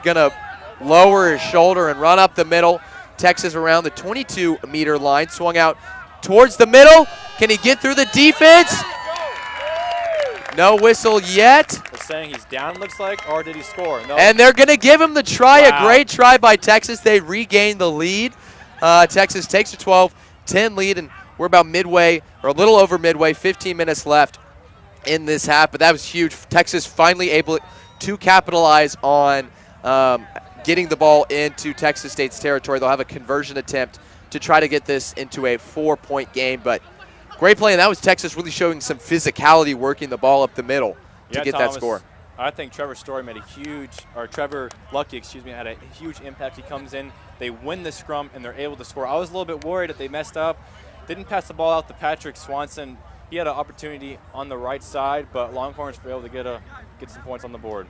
going to lower his shoulder and run up the middle. Texas around the 22-meter line, swung out towards the middle. Can he get through the defense? No whistle yet. They're saying he's down, looks like, or did he score? No. And they're going to give him the try. Wow. A great try by Texas. They regain the lead. Texas takes a 12-10 lead, and we're about midway, or a little over midway, 15 minutes left in this half. But that was huge. Texas finally able to capitalize on getting the ball into Texas State's territory. They'll have a conversion attempt to try to get this into a 4-point game. But great play, and that was Texas really showing some physicality, working the ball up the middle to get Thomas, that score. I think Trevor Lucky, had a huge impact. He comes in, they win the scrum, and they're able to score. I was a little bit worried that they messed up. Didn't pass the ball out to Patrick Swanson. He had an opportunity on the right side, but Longhorns were able to get some points on the board.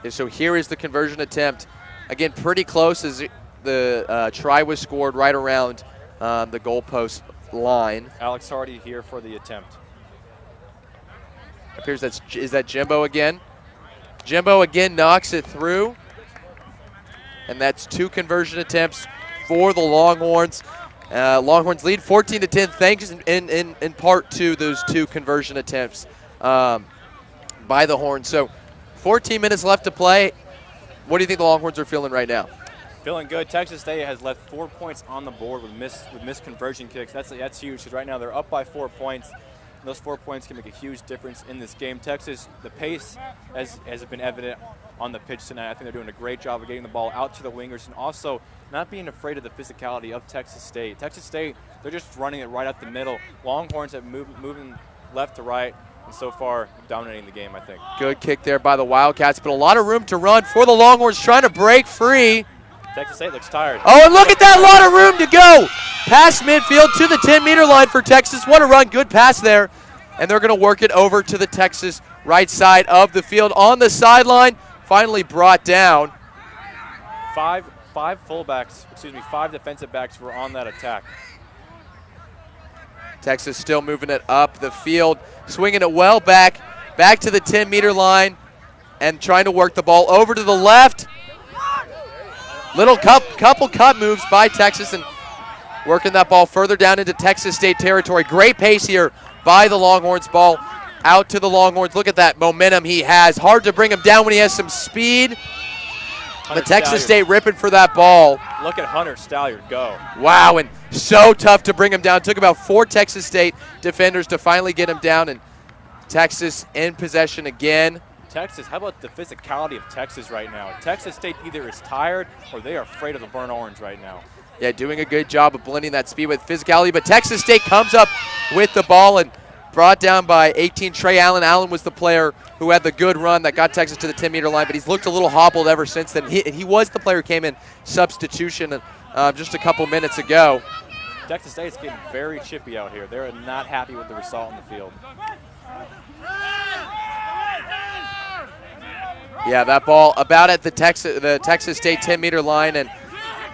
Yeah, so here is the conversion attempt. Again, pretty close as the try was scored right around the goalpost line. Alex Hardy here for the attempt. Appears is that Jimbo again? Jimbo again knocks it through. And that's 2 conversion attempts for the Longhorns. Longhorns lead 14-10 thanks in part to those 2 conversion attempts by the Horns. So 14 minutes left to play. What do you think the Longhorns are feeling right now? Feeling good. Texas State has left 4 points on the board with missed conversion kicks. That's huge because right now they're up by 4 points. And those 4 points can make a huge difference in this game. Texas, the pace has been evident on the pitch tonight. I think they're doing a great job of getting the ball out to the wingers and also not being afraid of the physicality of Texas State. Texas State, they're just running it right up the middle. Longhorns have moving left to right. And so far, dominating the game, I think. Good kick there by the Wildcats, but a lot of room to run for the Longhorns trying to break free. Texas State looks tired. Oh, and look at that lot of room to go. Past midfield to the 10-meter line for Texas. What a run. Good pass there. And they're going to work it over to the Texas right side of the field on the sideline. Finally brought down. Five defensive backs were on that attack. Texas still moving it up the field, swinging it well back to the 10-meter line, and trying to work the ball over to the left. Little couple cut moves by Texas and working that ball further down into Texas State territory. Great pace here by the Longhorns. Ball out to the Longhorns. Look at that momentum he has. Hard to bring him down when he has some speed. But Texas State ripping for that ball. Look at Hunter Stalliard go. Wow, and so tough to bring him down. Took about 4 Texas State defenders to finally get him down, and Texas in possession again. Texas, how about the physicality of Texas right now? Texas State either is tired or they are afraid of the burnt orange right now. Yeah, doing a good job of blending that speed with physicality, but Texas State comes up with the ball and brought down by 18, Trey Allen. Allen was the player who had the good run that got Texas to the 10-meter line, but he's looked a little hobbled ever since then. He was the player who came in substitution just a couple minutes ago. Texas State is getting very chippy out here. They're not happy with the result on the field. Yeah, that ball about at the Texas State 10-meter line, and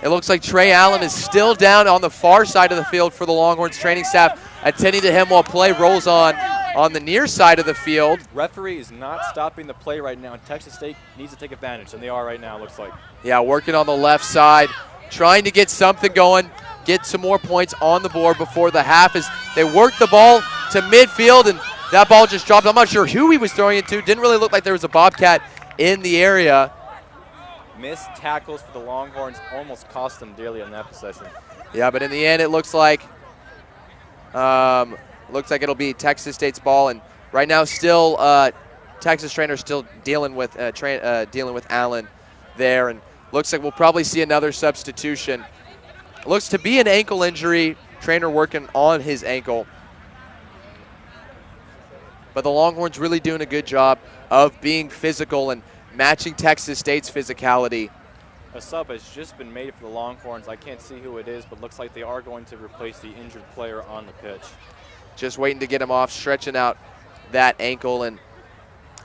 it looks like Trey Allen is still down on the far side of the field for the Longhorns training staff, attending to him while play rolls on the near side of the field. Referee is not stopping the play right now. Texas State needs to take advantage, and they are right now, it looks like. Yeah, working on the left side, trying to get something going, get some more points on the board before the half as they work the ball to midfield, and that ball just dropped. I'm not sure who he was throwing it to. Didn't really look like there was a Bobcat in the area. Missed tackles for the Longhorns almost cost them dearly on that possession. Yeah, but in the end, it looks like it'll be Texas State's ball, and right now, still Texas trainer still dealing with Allen there, and looks like we'll probably see another substitution. It looks to be an ankle injury. Trainer working on his ankle, but the Longhorns really doing a good job of being physical and matching Texas State's physicality. A sub has just been made for the Longhorns. I can't see who it is, but looks like they are going to replace the injured player on the pitch. Just waiting to get him off, stretching out that ankle. And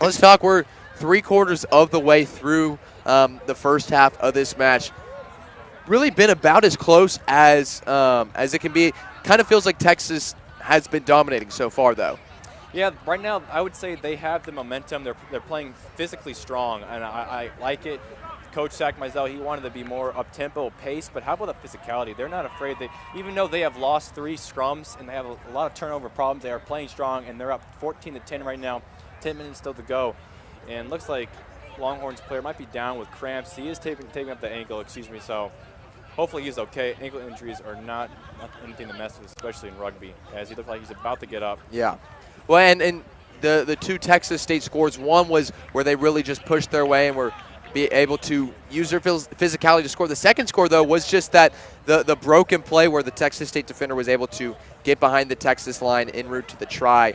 let's talk, we're 3/4 of the way through the first half of this match. Really been about as close as it can be. Kind of feels like Texas has been dominating so far, though. Yeah, right now I would say they have the momentum. They're playing physically strong, and I like it. Coach Zach Mizell, he wanted to be more up-tempo pace, but how about the physicality? They're not afraid. Even though they have lost 3 scrums and they have a lot of turnover problems, they are playing strong, and they're up 14-10 right now. 10 minutes still to go, and looks like Longhorns player might be down with cramps. He is taking up the ankle, so hopefully he's okay. Ankle injuries are not anything to mess with, especially in rugby, as he looked like he's about to get up. Yeah. Well, and the 2 Texas State scores, one was where they really just pushed their way and were able to use their physicality to score. The second score, though, was just that the broken play where the Texas State defender was able to get behind the Texas line en route to the try.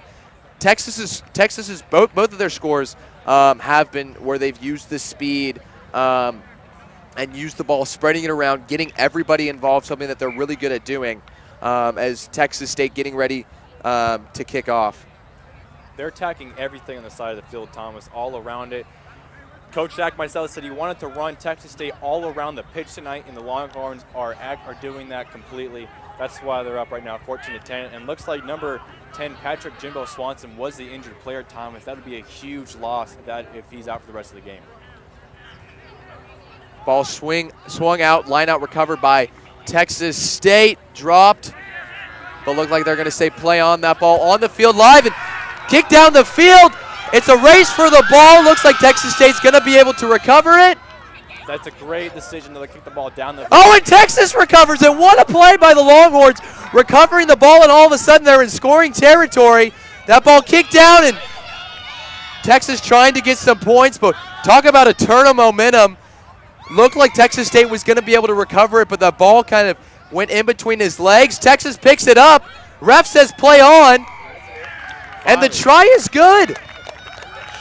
Texas's both of their scores have been where they've used the speed and used the ball, spreading it around, getting everybody involved, something that they're really good at doing as Texas State getting ready to kick off. They're attacking everything on the side of the field, Thomas, all around it. Coach Zach Mizell said he wanted to run Texas State all around the pitch tonight, and the Longhorns are doing that completely. That's why they're up right now, 14-10. And looks like number 10, Patrick Jimbo Swanson, was the injured player, Thomas. That would be a huge loss if he's out for the rest of the game. Ball swung out, line out recovered by Texas State, dropped, but looked like they're going to say play on that ball on the field live and kick down the field. It's a race for the ball. Looks like Texas State's going to be able to recover it. That's a great decision to kick the ball down the field. Oh, and Texas recovers it. What a play by the Longhorns, recovering the ball, and all of a sudden they're in scoring territory. That ball kicked down, and Texas trying to get some points, but talk about a turn of momentum. Looked like Texas State was going to be able to recover it, but the ball kind of went in between his legs. Texas picks it up. Ref says play on, and the try is good.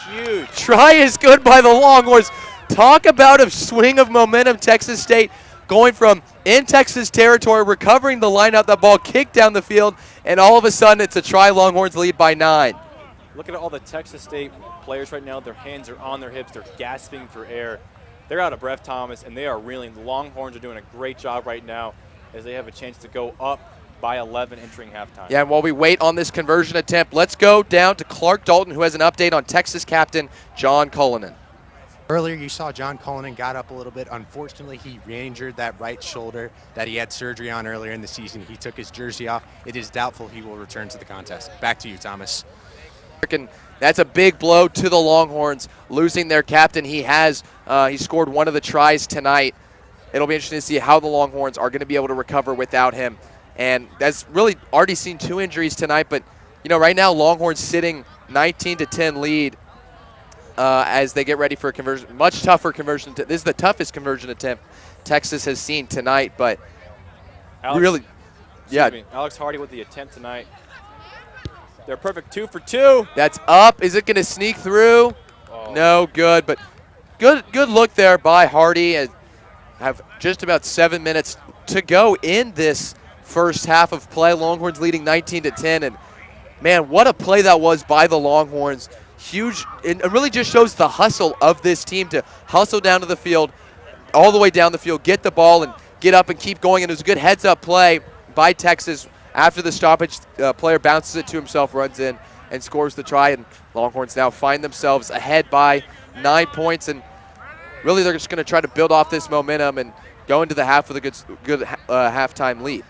Huge. Try is good by the Longhorns. Talk about a swing of momentum. Texas State going from in Texas territory, recovering the line out, that ball kicked down the field, and all of a sudden it's a try. Longhorns lead by 9. Look at all the Texas State players right now. Their hands are on their hips. They're gasping for air. They're out of breath, Thomas, and they are reeling. The Longhorns are doing a great job right now as they have a chance to go up by 11 entering halftime. Yeah, and while we wait on this conversion attempt, let's go down to Clark Dalton, who has an update on Texas captain John Cullinan. Earlier, you saw John Cullinan got up a little bit. Unfortunately, he re-injured that right shoulder that he had surgery on earlier in the season. He took his jersey off. It is doubtful he will return to the contest. Back to you, Thomas. That's a big blow to the Longhorns, losing their captain. He scored one of the tries tonight. It'll be interesting to see how the Longhorns are going to be able to recover without him. And that's really already seen 2 injuries tonight. But, right now Longhorns sitting 19-10 lead as they get ready for a conversion. Much tougher conversion. This is the toughest conversion attempt Texas has seen tonight. But Alex Hardy with the attempt tonight. They're perfect 2 for 2. That's up. Is it going to sneak through? Oh. No, good. But good look there by Hardy. And have just about 7 minutes to go in this first half of play. Longhorns leading 19-10. And, man, what a play that was by the Longhorns. Huge. It really just shows the hustle of this team to hustle down to the field, all the way down the field, get the ball and get up and keep going. And it was a good heads-up play by Texas. After the stoppage, player bounces it to himself, runs in, and scores the try. And Longhorns now find themselves ahead by 9 points. And really they're just going to try to build off this momentum and go into the half with a good halftime lead.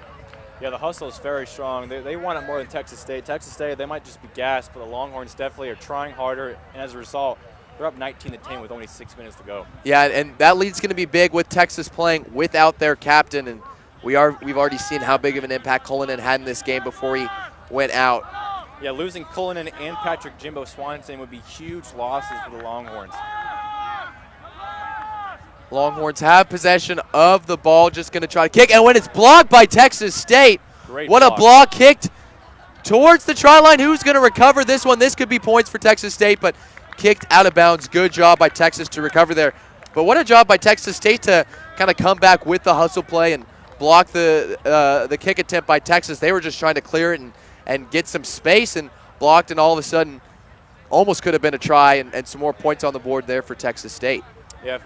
Yeah, the hustle is very strong. They want it more than Texas State. Texas State, they might just be gassed, but the Longhorns definitely are trying harder. And as a result, they're up 19-10 with only 6 minutes to go. Yeah, and that lead's going to be big with Texas playing without their captain. And we've already seen how big of an impact Cullinan had in this game before he went out. Yeah, losing Cullinan and Patrick Jimbo Swanson would be huge losses for the Longhorns. Longhorns have possession of the ball, just going to try to kick. And when it's blocked by Texas State, Great what block. a block kicked towards the try line. Who's going to recover this one? This could be points for Texas State, but kicked out of bounds. Good job by Texas to recover there. But what a job by Texas State to kind of come back with the hustle play and block the kick attempt by Texas. They were just trying to clear it and get some space and blocked, and all of a sudden almost could have been a try and some more points on the board there for Texas State. Yeah,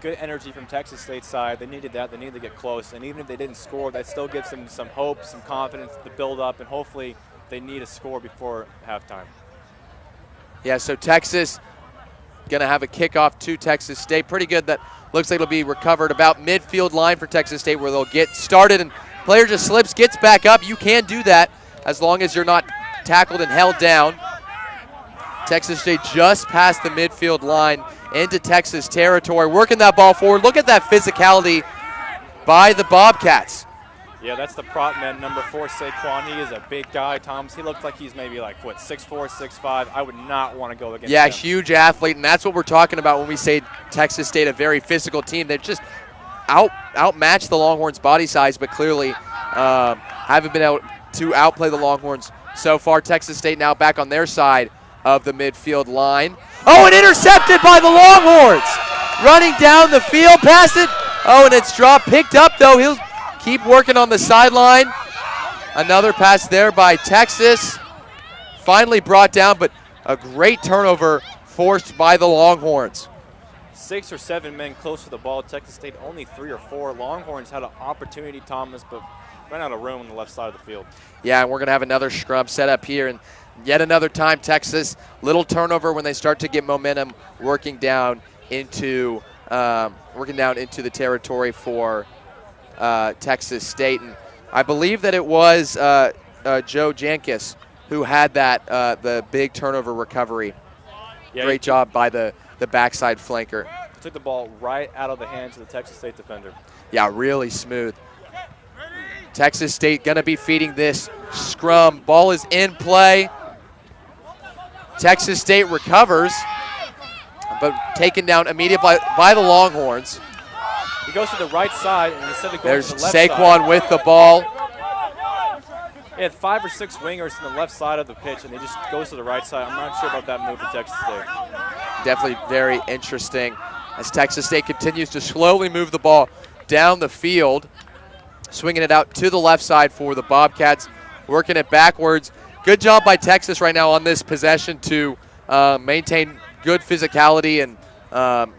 good energy from Texas State's side. They needed that. They needed to get close. And even if they didn't score, that still gives them some hope, some confidence to build up, and hopefully they need a score before halftime. Yeah, so Texas going to have a kickoff to Texas State. Pretty good. That looks like it'll be recovered about midfield line for Texas State, where they'll get started, and player just slips, gets back up. You can do that as long as you're not tackled and held down. Texas State just past the midfield line into Texas territory, working that ball forward. Look at that physicality by the Bobcats. Yeah, that's the prop man, number 4, Saquon. He is a big guy, Thomas. He looks like he's maybe 6'4", 6'5". I would not want to go against him. Huge athlete, and that's what we're talking about when we say Texas State, a very physical team. They've just outmatched the Longhorns' body size, but clearly haven't been able to outplay the Longhorns so far. Texas State now back on their side of the midfield line. Oh, and intercepted by the Longhorns. Running down the field, pass it. Oh, and it's dropped, picked up though. He'll keep working on the sideline. Another pass there by Texas. Finally brought down, but a great turnover forced by the Longhorns. 6 or 7 men close to the ball. Texas State only 3 or 4. Longhorns had an opportunity, Thomas, but ran out of room on the left side of the field. Yeah, and we're going to have another scrum set up here, and yet another time Texas, little turnover when they start to get momentum, working down into the territory for Texas State. And I believe that it was Joe Jankis who had that the big turnover recovery. Yeah, Great job by the backside flanker. Took the ball right out of the hands of the Texas State defender. Yeah, really smooth. Texas State going to be feeding this scrum. Ball is in play. Texas State recovers, but taken down immediately by the Longhorns. He goes to the right side, and instead of going There's to the left side. Saquon with the ball. He had 5 or 6 wingers on the left side of the pitch, and he just goes to the right side. I'm not sure about that move for Texas State. Definitely very interesting as Texas State continues to slowly move the ball down the field, swinging it out to the left side for the Bobcats, working it backwards. Good job by Texas right now on this possession to maintain good physicality and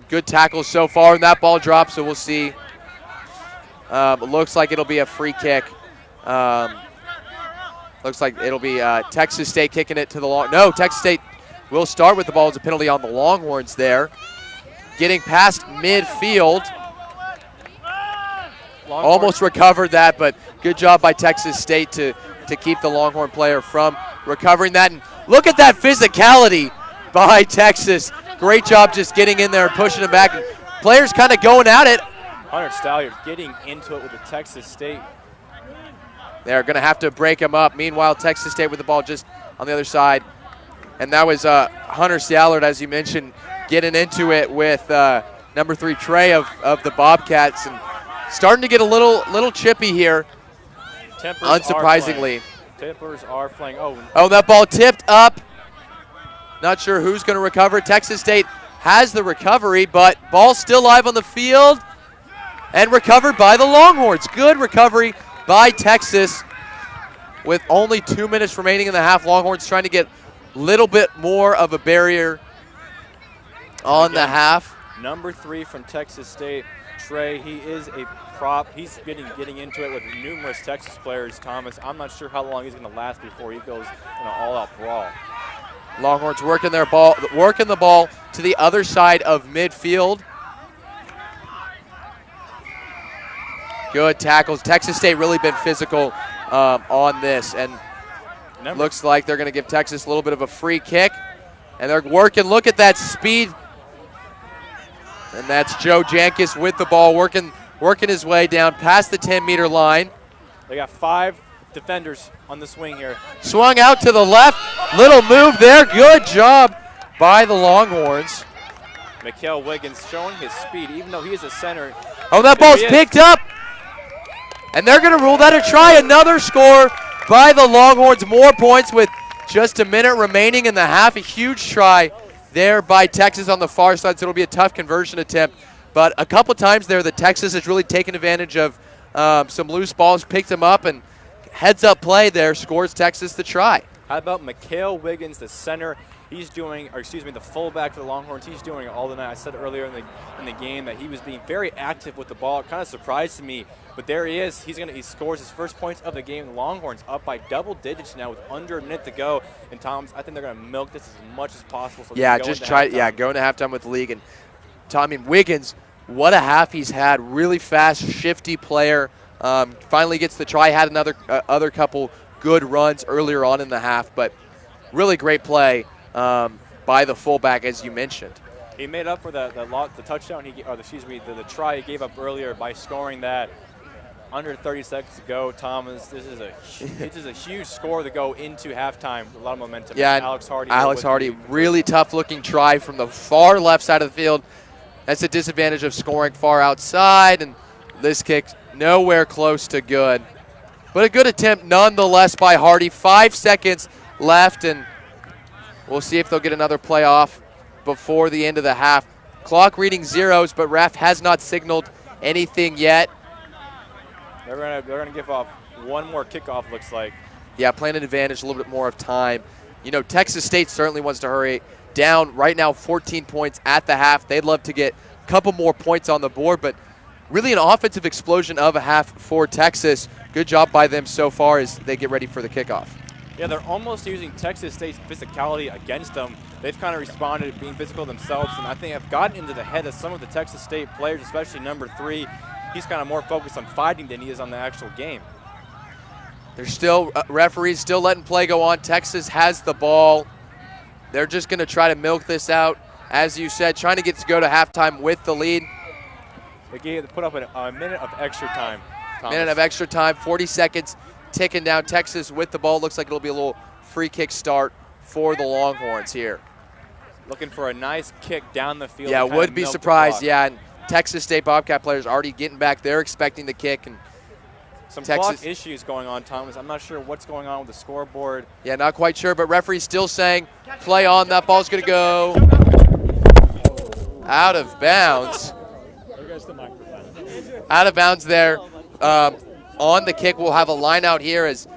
good tackles so far. And that ball drops, so we'll see. Looks like it'll be a free kick. Looks like it'll be Texas State kicking it to the long. No, Texas State will start with the ball as a penalty on the Longhorns there. getting past midfield. Longhorn. Almost recovered that, but good job by Texas State to keep the Longhorn player from recovering that. And look at that physicality by Texas. Great job just getting in there and pushing him back. And players kind of going at it. Hunter Stalliard getting into it with the Texas State. They're going to have to break him up. Meanwhile, Texas State with the ball just on the other side. And that was Hunter Stalliard, as you mentioned, getting into it with number 3 Trey of the Bobcats. And starting to get a little chippy here, Tempers unsurprisingly. Tempers are flying. Oh, that ball tipped up. Not sure who's going to recover. Texas State has the recovery, but ball still live on the field and recovered by the Longhorns. Good recovery by Texas with only 2 minutes remaining in the half. Longhorns trying to get a little bit more of a barrier on the half. Number 3 from Texas State, Trey, he is a prop. He's getting into it with numerous Texas players, Thomas. I'm not sure how long he's going to last before he goes in an all-out brawl. Longhorns working the ball to the other side of midfield. Good tackles. Texas State really been physical on this, and looks like they're going to give Texas a little bit of a free kick. And they're working. Look at that speed. And that's Joe Jankis with the ball, working his way down past the 10-meter line. They got 5 defenders on the swing here. Swung out to the left. Little move there. Good job by the Longhorns. Mikael Wiggins showing his speed, even though he is a center. Oh, that ball's picked up. And they're going to rule that a try. Another score by the Longhorns. More points with just a minute remaining in the half. A huge try there by Texas on the far side, so it'll be a tough conversion attempt. But a couple times there, the Texas has really taken advantage of some loose balls, picked them up, and heads-up play there scores Texas the try. How about Mikael Wiggins, the center? He's doing, or excuse me, the fullback for the Longhorns. He's doing all the night. I said earlier in the game that he was being very active with the ball. It kind of surprised me, but there he is. He scores his first points of the game. The Longhorns up by double digits now with under a minute to go. And Tom, I think they're going to milk this as much as possible. So yeah, just try. Yeah, going to halftime with the league. And Tommy Wiggins, what a half he's had. Really fast, shifty player. Finally gets the try. Had another other couple good runs earlier on in the half, but really great play by the fullback, as you mentioned. He made up for the touchdown, the try he gave up earlier by scoring that under 30 seconds to go. Thomas, this is a huge score to go into halftime. A lot of momentum. Yeah, Alex Hardy, really tough-looking try from the far left side of the field. That's a disadvantage of scoring far outside, and this kick nowhere close to good. But a good attempt nonetheless by Hardy. 5 seconds left, and we'll see if they'll get another play off before the end of the half. Clock reading zeros, but ref has not signaled anything yet. They're gonna give off one more kickoff, looks like. Yeah, playing an advantage, a little bit more of time. You know, Texas State certainly wants to hurry down. Right now, 14 points at the half. They'd love to get a couple more points on the board, but really an offensive explosion of a half for Texas. Good job by them so far as they get ready for the kickoff. Yeah, they're almost using Texas State's physicality against them. They've kind of responded being physical themselves, and I think have gotten into the head of some of the Texas State players, especially number 3. He's kind of more focused on fighting than he is on the actual game. There's still referees still letting play go on. Texas has the ball. They're just going to try to milk this out, as you said, trying to get to go to halftime with the lead. They put up a minute of extra time. Thomas. Minute of extra time, 40 seconds ticking down. Texas with the ball. Looks like it'll be a little free kick start for the Longhorns here. Looking for a nice kick down the field. Yeah, would be surprised. Yeah, and Texas State Bobcat players already getting back. They're expecting the kick. And some Texas clock issues going on, Thomas. I'm not sure what's going on with the scoreboard. Yeah, not quite sure, but referee's still saying play on. That ball's going to go out of bounds. Out of bounds there. On the kick, we'll have a line out here as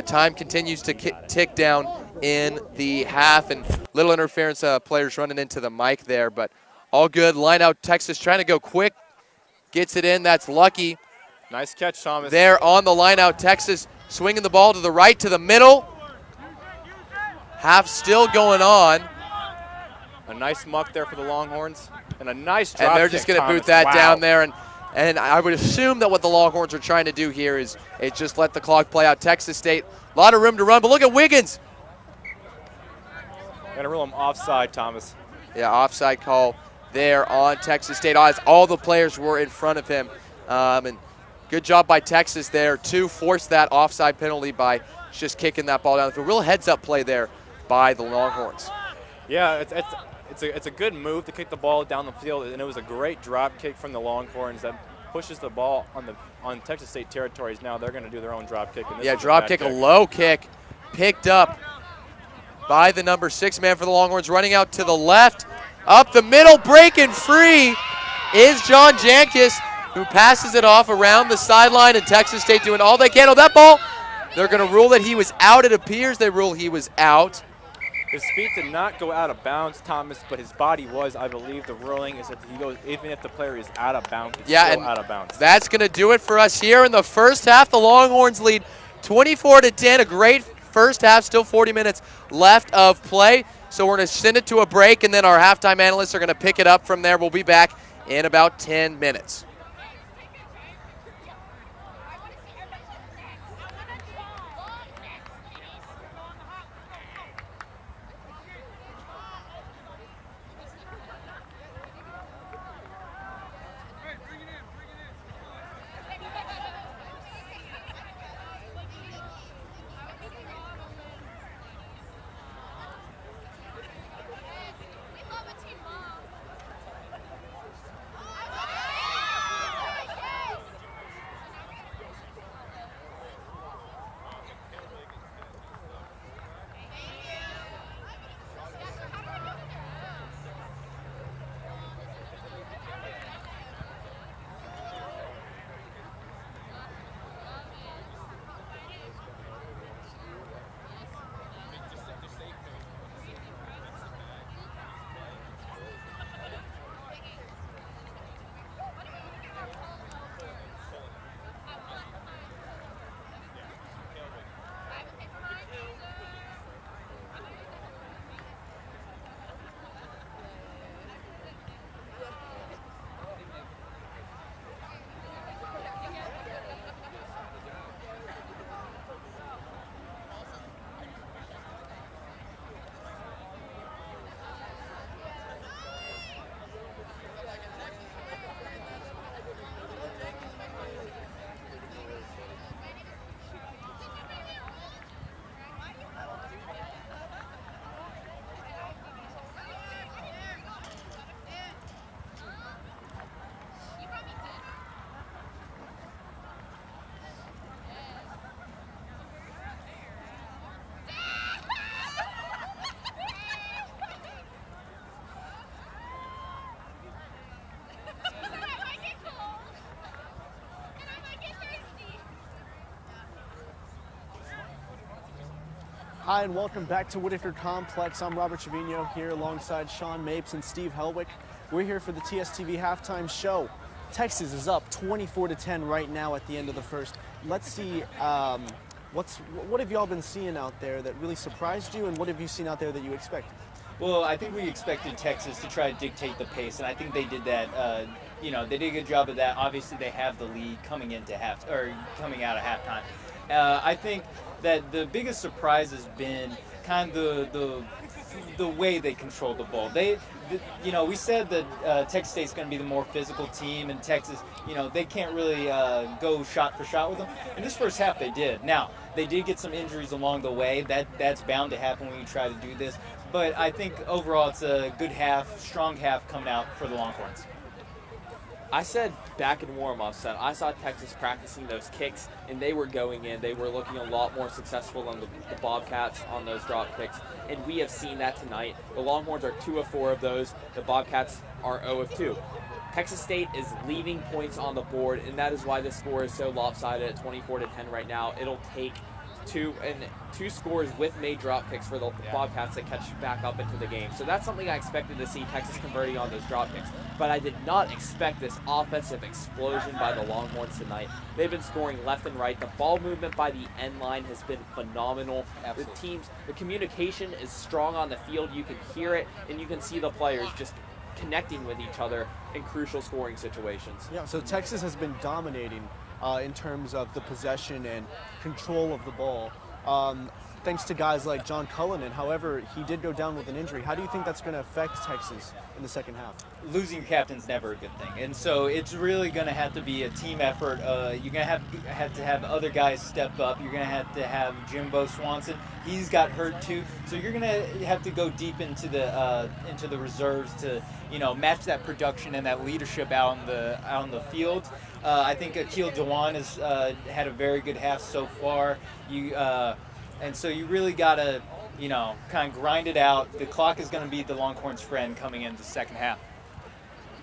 time continues to tick down in the half, and little interference, players running into the mic there, but all good. Line out, Texas trying to go quick, gets it in. That's lucky. Nice catch, Thomas. There on the line out, Texas swinging the ball to the right, to the middle. Half still going on. A nice muck there for the Longhorns, and a nice drop And they're kick, just going to boot Thomas. that Wow. down there. And I would assume that what the Longhorns are trying to do here is just let the clock play out. Texas State, a lot of room to run, but look at Wiggins. Got to rule him offside, Thomas. Yeah, offside call there on Texas State. As all the players were in front of him. And good job by Texas there to force that offside penalty by just kicking that ball down the field. Real heads-up play there by the Longhorns. Yeah, it's a good move to kick the ball down the field, and it was a great drop kick from the Longhorns that pushes the ball on Texas State territories. Now they're going to do their own drop kick. And this Yeah, is drop bad kick, a low kick, picked up by the number 6 man for the Longhorns, running out to the left. Up the middle, breaking free is John Jankis, who passes it off around the sideline, and Texas State doing all they can. Oh, that ball, they're going to rule that he was out. It appears they rule he was out. His feet did not go out of bounds, Thomas, but his body was. I believe the ruling is that he goes, even if the player is out of bounds, it's Yeah, still and out of bounds. that's going to do it for us here in the first half. The Longhorns lead 24-10, a great first half, still 40 minutes left of play. So we're going to send it to a break, and then our halftime analysts are going to pick it up from there. We'll be back in about 10 minutes. Hi, and welcome back to Whitaker Complex. I'm Robert Trevino here alongside Sean Mapes and Steve Helwick. We're here for the TSTV halftime show. Texas is up 24-10 right now at the end of the first. Let's see, what have y'all been seeing out there that really surprised you, and what have you seen out there that you expected? Well, I think we expected Texas to try to dictate the pace, and I think they did that. They did a good job of that. Obviously, they have the lead coming out of halftime. I think that the biggest surprise has been kind of the way they control the ball. We said that Texas State's going to be the more physical team, and Texas, they can't really go shot for shot with them. In this first half, they did. Now, they did get some injuries along the way. That's bound to happen when you try to do this. But I think overall, it's a good half, strong half coming out for the Longhorns. I said back in warm-ups that I saw Texas practicing those kicks, and they were going in. They were looking a lot more successful than the Bobcats on those drop kicks, and we have seen that tonight. The Longhorns are 2 of 4 of those. The Bobcats are 0 of 2. Texas State is leaving points on the board, and that is why this score is so lopsided at 24-10 right now. It'll take two scores with made drop kicks for the Bobcats to catch back up into the game. So that's something I expected to see, Texas converting on those drop kicks. But I did not expect this offensive explosion by the Longhorns tonight. They've been scoring left and right. The ball movement by the end line has been phenomenal. Absolutely. The communication is strong on the field. You can hear it, and you can see the players just connecting with each other in crucial scoring situations. Yeah, so Texas has been dominating in terms of the possession and control of the ball. Thanks to guys like John Cullinan. However, he did go down with an injury. How do you think that's going to affect Texas in the second half? Losing your captain's never a good thing, and so it's really going to have to be a team effort. You're going to have other guys step up. You're going to have Jimbo Swanson. He's got hurt too, so you're going to have to go deep into the reserves to match that production and that leadership out on the field. I think Akil Dewan has had a very good half so far. And so you really got to, kind of grind it out. The clock is going to be the Longhorns' friend coming into the second half.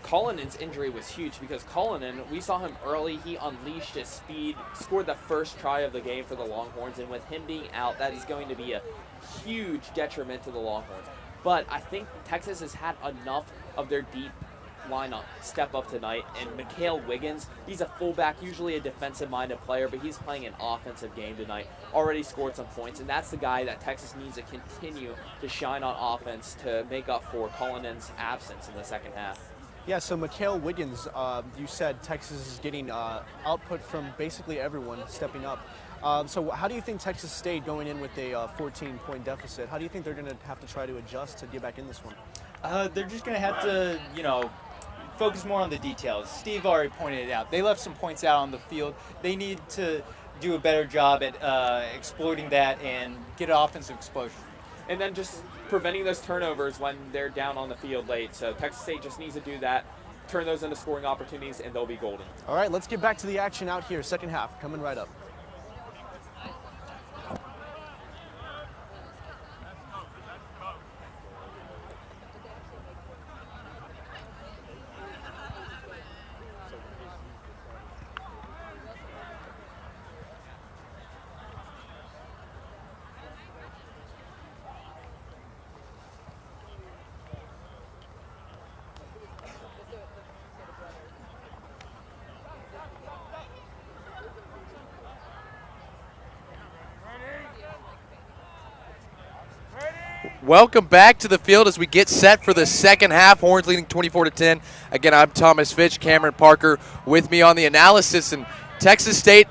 Cullinan's injury was huge because Cullinan, we saw him early. He unleashed his speed, scored the first try of the game for the Longhorns, and with him being out, that is going to be a huge detriment to the Longhorns. But I think Texas has had enough of their deep lineup step up tonight, and Mikhail Wiggins, he's a fullback, usually a defensive-minded player, but he's playing an offensive game tonight, already scored some points, and that's the guy that Texas needs to continue to shine on offense to make up for Cullinan's absence in the second half. Yeah, so Mikhail Wiggins, you said Texas is getting output from basically everyone stepping up. So how do you think Texas State, going in with a 14-point deficit, how do you think they're going to have to try to adjust to get back in this one? They're just going to have to, focus more on the details. Steve already pointed it out. They left some points out on the field. They need to do a better job at exploiting that and get an offensive explosion. And then just preventing those turnovers when they're down on the field late. So Texas State just needs to do that, turn those into scoring opportunities, and they'll be golden. All right, let's get back to the action out here. Second half, coming right up. Welcome back to the field as we get set for the second half. Horns leading 24-10. Again, I'm Thomas Fitch, Cameron Parker with me on the analysis. And Texas State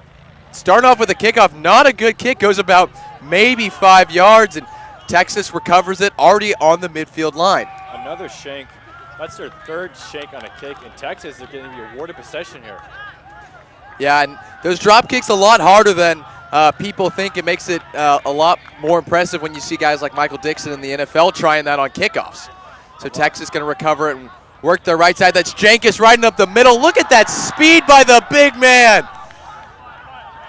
starting off with a kickoff. Not a good kick. Goes about maybe 5 yards. And Texas recovers it already on the midfield line. Another shank. That's their third shank on a kick. And Texas is going to be awarded possession here. Yeah, and those drop kicks a lot harder than people think. It makes it a lot more impressive when you see guys like Michael Dixon in the NFL trying that on kickoffs. So Texas going to recover it and work their right side. That's Jenkins riding up the middle. Look at that speed by the big man.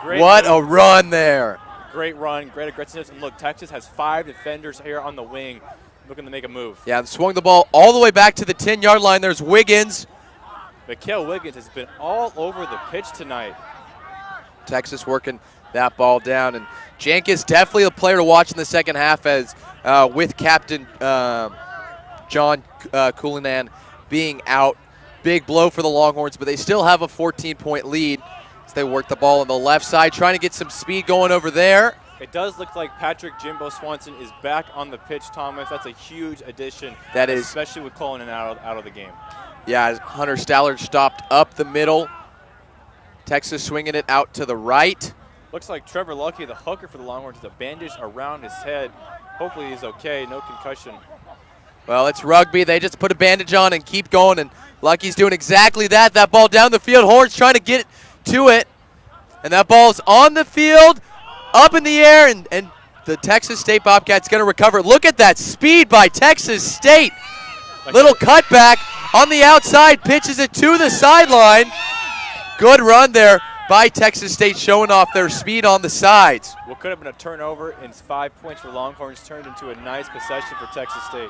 What a run there. Great run, great aggressiveness. And look, Texas has 5 defenders here on the wing looking to make a move. Yeah, swung the ball all the way back to the 10-yard line. There's Wiggins. Mikhail Wiggins has been all over the pitch tonight. Texas working that ball down. And Jenkins definitely a player to watch in the second half as with Captain John Cullinan being out. Big blow for the Longhorns, but they still have a 14-point lead as they work the ball on the left side, trying to get some speed going over there. It does look like Patrick Jimbo Swanson is back on the pitch, Thomas. That's a huge addition, That is. especially with Cullinan out of the game. Yeah, Hunter Stallard stopped up the middle. Texas swinging it out to the right. Looks like Trevor Lucky, the hooker for the Longhorns, has a bandage around his head. Hopefully he's okay, no concussion. Well, it's rugby. They just put a bandage on and keep going, and Lucky's doing exactly that. That ball down the field. Horns trying to get to it, and that ball's on the field, up in the air, and the Texas State Bobcats going to recover. Look at that speed by Texas State. Little cutback on the outside, pitches it to the sideline. Good run there by Texas State, showing off their speed on the sides. What could have been a turnover and 5 points for Longhorns turned into a nice possession for Texas State.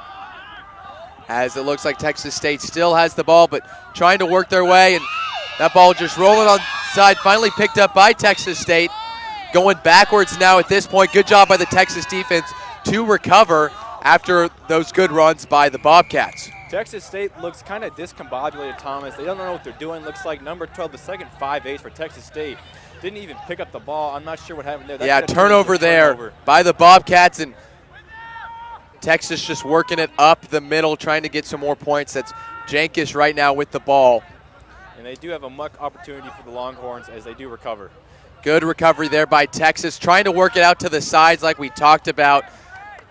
As it looks like Texas State still has the ball, but trying to work their way, and that ball just rolling on the side, finally picked up by Texas State. going backwards now at this point. Good job by the Texas defense to recover after those good runs by the Bobcats. Texas State looks kind of discombobulated, Thomas. They don't know what they're doing. Looks like number 12, the second 5-8 for Texas State, didn't even pick up the ball. I'm not sure what happened there. That's turnover there by the Bobcats, and Texas just working it up the middle, trying to get some more points. That's Jankus right now with the ball. And they do have a muck opportunity for the Longhorns as they do recover. Good recovery there by Texas, trying to work it out to the sides like we talked about.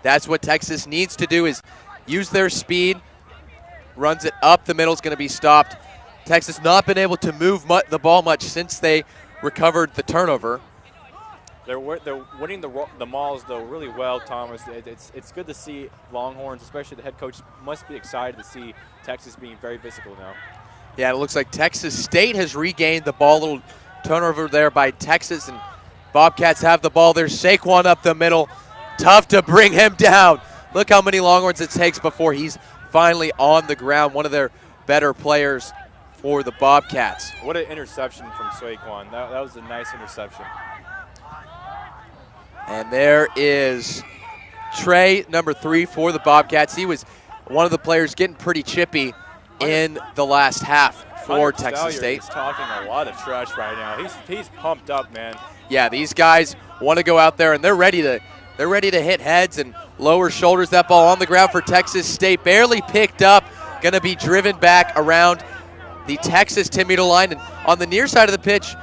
That's what Texas needs to do, is use their speed. Runs it up the middle, is going to be stopped. Texas not been able to move the ball much since they recovered the turnover. They're winning the mauls, though, really well, Thomas. It's good to see Longhorns, especially the head coach, must be excited to see Texas being very physical now. Yeah, it looks like Texas State has regained the ball. A little turnover there by Texas, and Bobcats have the ball. There's Saquon up the middle. Tough to bring him down. Look how many Longhorns it takes before he's finally on the ground. One of their better players for the Bobcats. What an interception from Saquon. That was a nice interception. And there is Trey, number 3 for the Bobcats. He was one of the players getting pretty chippy in the last half for Texas State. He's talking a lot of trash right now. He's pumped up, man. Yeah, these guys want to go out there, and they're ready to hit heads and lower shoulders. That ball on the ground for Texas State, barely picked up, going to be driven back around the Texas 10-meter line. And on the near side of the pitch,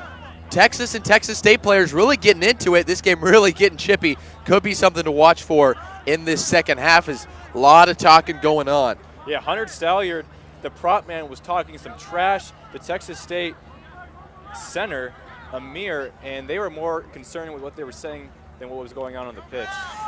Texas and Texas State players really getting into it. This game really getting chippy. Could be something to watch for in this second half. Is a lot of talking going on. Yeah, Hunter Stalliard, the prop man, was talking some trash to Texas State center, Amir, and they were more concerned with what they were saying than what was going on the pitch.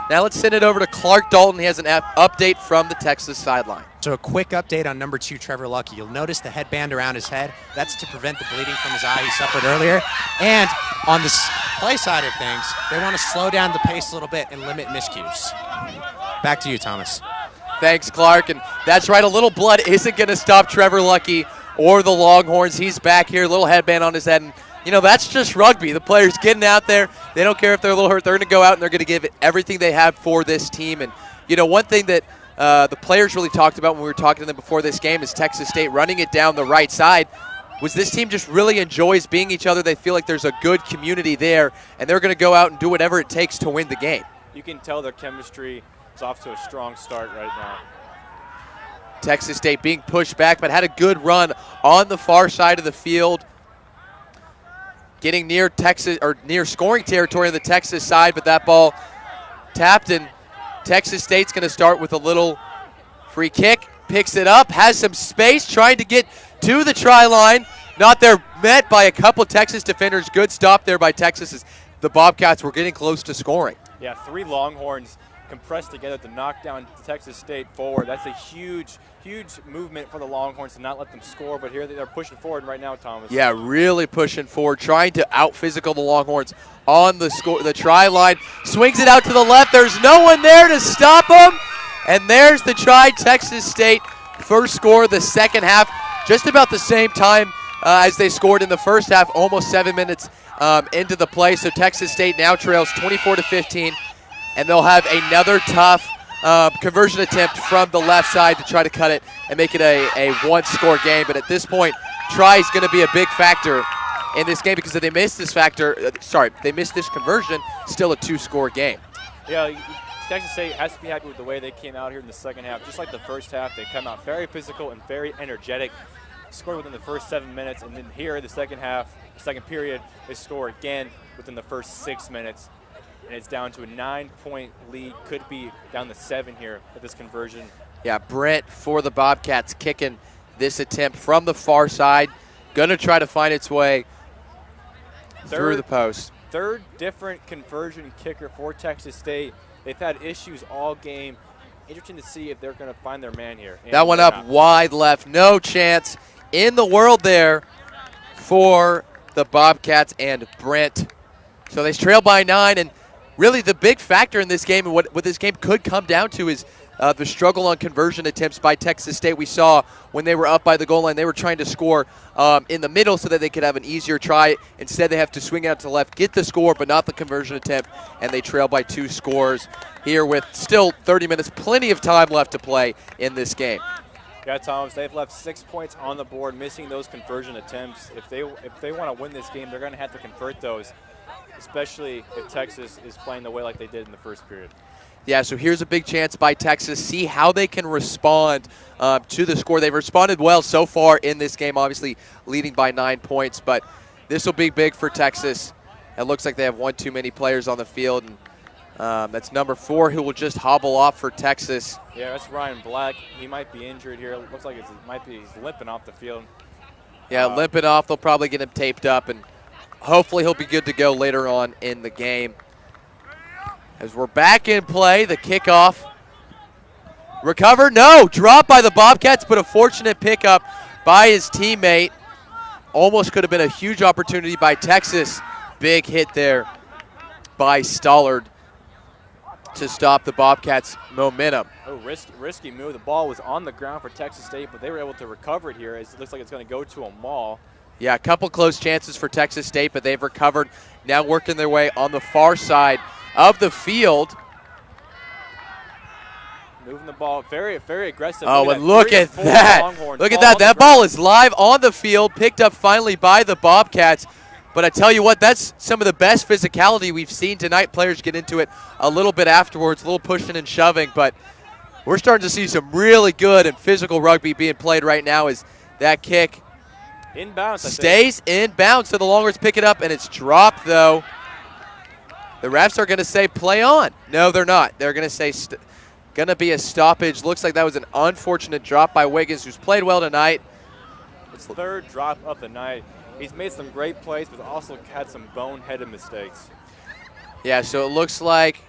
Now let's send it over to Clark Dalton. He has an update from the Texas sideline. So a quick update on number 2, Trevor Lucky. You'll notice the headband around his head. That's to prevent the bleeding from his eye he suffered earlier. And on the play side of things, they want to slow down the pace a little bit and limit miscues. Back to you, Thomas. Thanks, Clark. And that's right, a little blood isn't going to stop Trevor Lucky or the Longhorns. He's back here, little headband on his head. And you know, that's just rugby. The players getting out there. They don't care if they're a little hurt. They're going to go out and they're going to give it everything they have for this team. And, you know, one thing that the players really talked about when we were talking to them before this game is Texas State running it down the right side. Was this team just really enjoys being each other. They feel like there's a good community there, and they're going to go out and do whatever it takes to win the game. You can tell their chemistry is off to a strong start right now. Texas State being pushed back, but had a good run on the far side of the field. Getting near Texas, or near scoring territory on the Texas side, but that ball tapped, and Texas State's going to start with a little free kick. Picks it up, has some space, trying to get to the try line. Not there, met by a couple of Texas defenders. Good stop there by Texas as the Bobcats were getting close to scoring. Yeah, 3 Longhorns compressed together to knock down Texas State forward. That's a huge movement for the Longhorns to not let them score, but here they're pushing forward right now, Thomas. Yeah, really pushing forward, trying to out-physical the Longhorns on the try line. Swings it out to the left. There's no one there to stop them. And there's the try. Texas State first score of the second half, just about the same time as they scored in the first half, almost 7 minutes into the play. So Texas State now trails 24-15, and they'll have another tough conversion attempt from the left side to try to cut it and make it a one-score game. But at this point, try is going to be a big factor in this game because if they miss this they miss this conversion, still a 2-score game. Yeah, Texas State has to be happy with the way they came out here in the second half. Just like the first half, they come out very physical and very energetic. Scored within the first 7 minutes, and then here in the second half, the second period, they score again within the first 6 minutes. And it's down to a 9-point lead. Could be down to 7 here with this conversion. Yeah, Brent for the Bobcats kicking this attempt from the far side. Going to try to find its way through the post. Third different conversion kicker for Texas State. They've had issues all game. Interesting to see if they're going to find their man here. That one up wide left. No chance in the world there for the Bobcats and Brent. So they trail by 9, and really the big factor in this game and what this game could come down to is the struggle on conversion attempts by Texas State. We saw when they were up by the goal line, they were trying to score in the middle so that they could have an easier try. Instead, they have to swing out to the left, get the score, but not the conversion attempt, and they trail by 2 scores here with still 30 minutes, plenty of time left to play in this game. Yeah, Thomas, they've left 6 points on the board, missing those conversion attempts. If they want to win this game, they're going to have to convert those, especially if Texas is playing the way like they did in the first period. Yeah, so here's a big chance by Texas. See how they can respond to the score. They've responded well so far in this game, obviously leading by 9 points, but this will be big for Texas. It looks like they have one too many players on the field, and that's number 4 who will just hobble off for Texas. Yeah, that's Ryan Black. He might be injured here. It looks like he's limping off the field. Yeah, limping off. They'll probably get him taped up, and hopefully he'll be good to go later on in the game. As we're back in play, the kickoff. Recovered, no, dropped by the Bobcats, but a fortunate pickup by his teammate. Almost could have been a huge opportunity by Texas. Big hit there by Stollard to stop the Bobcats' momentum. Oh, risky move. The ball was on the ground for Texas State, but they were able to recover it here. It looks like it's going to go to a maul. Yeah, a couple close chances for Texas State, but they've recovered. Now working their way on the far side of the field. Moving the ball very, very aggressive. Oh, and look at that. Look at that. That ball is live on the field, picked up finally by the Bobcats. But I tell you what, that's some of the best physicality we've seen tonight. Players get into it a little bit afterwards, a little pushing and shoving. But we're starting to see some really good and physical rugby being played right now as that kick inbounds, stays inbounds. So the Longhorns pick it up, and it's dropped, though. The refs are going to say play on. No, they're not. They're going to say going to be a stoppage. Looks like that was an unfortunate drop by Wiggins, who's played well tonight. His 3rd drop of the night. He's made some great plays, but also had some boneheaded mistakes. Yeah, so it looks like,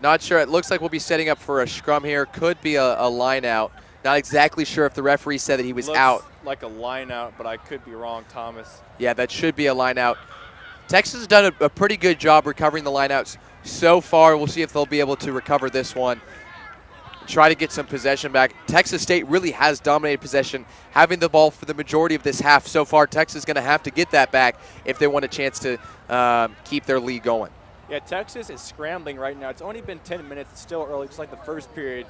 not sure, it looks like we'll be setting up for a scrum here. Could be a line out. Not exactly sure if the referee said that he was out. Like a line out, but I could be wrong, Thomas. Yeah, that should be a line out. Texas has done a pretty good job recovering the lineouts so far. We'll see if they'll be able to recover this one. Try to get some possession back. Texas State really has dominated possession, having the ball for the majority of this half so far. Texas is going to have to get that back if they want a chance to keep their lead going. Yeah, Texas is scrambling right now. It's only been 10 minutes. It's still early, just like the first period.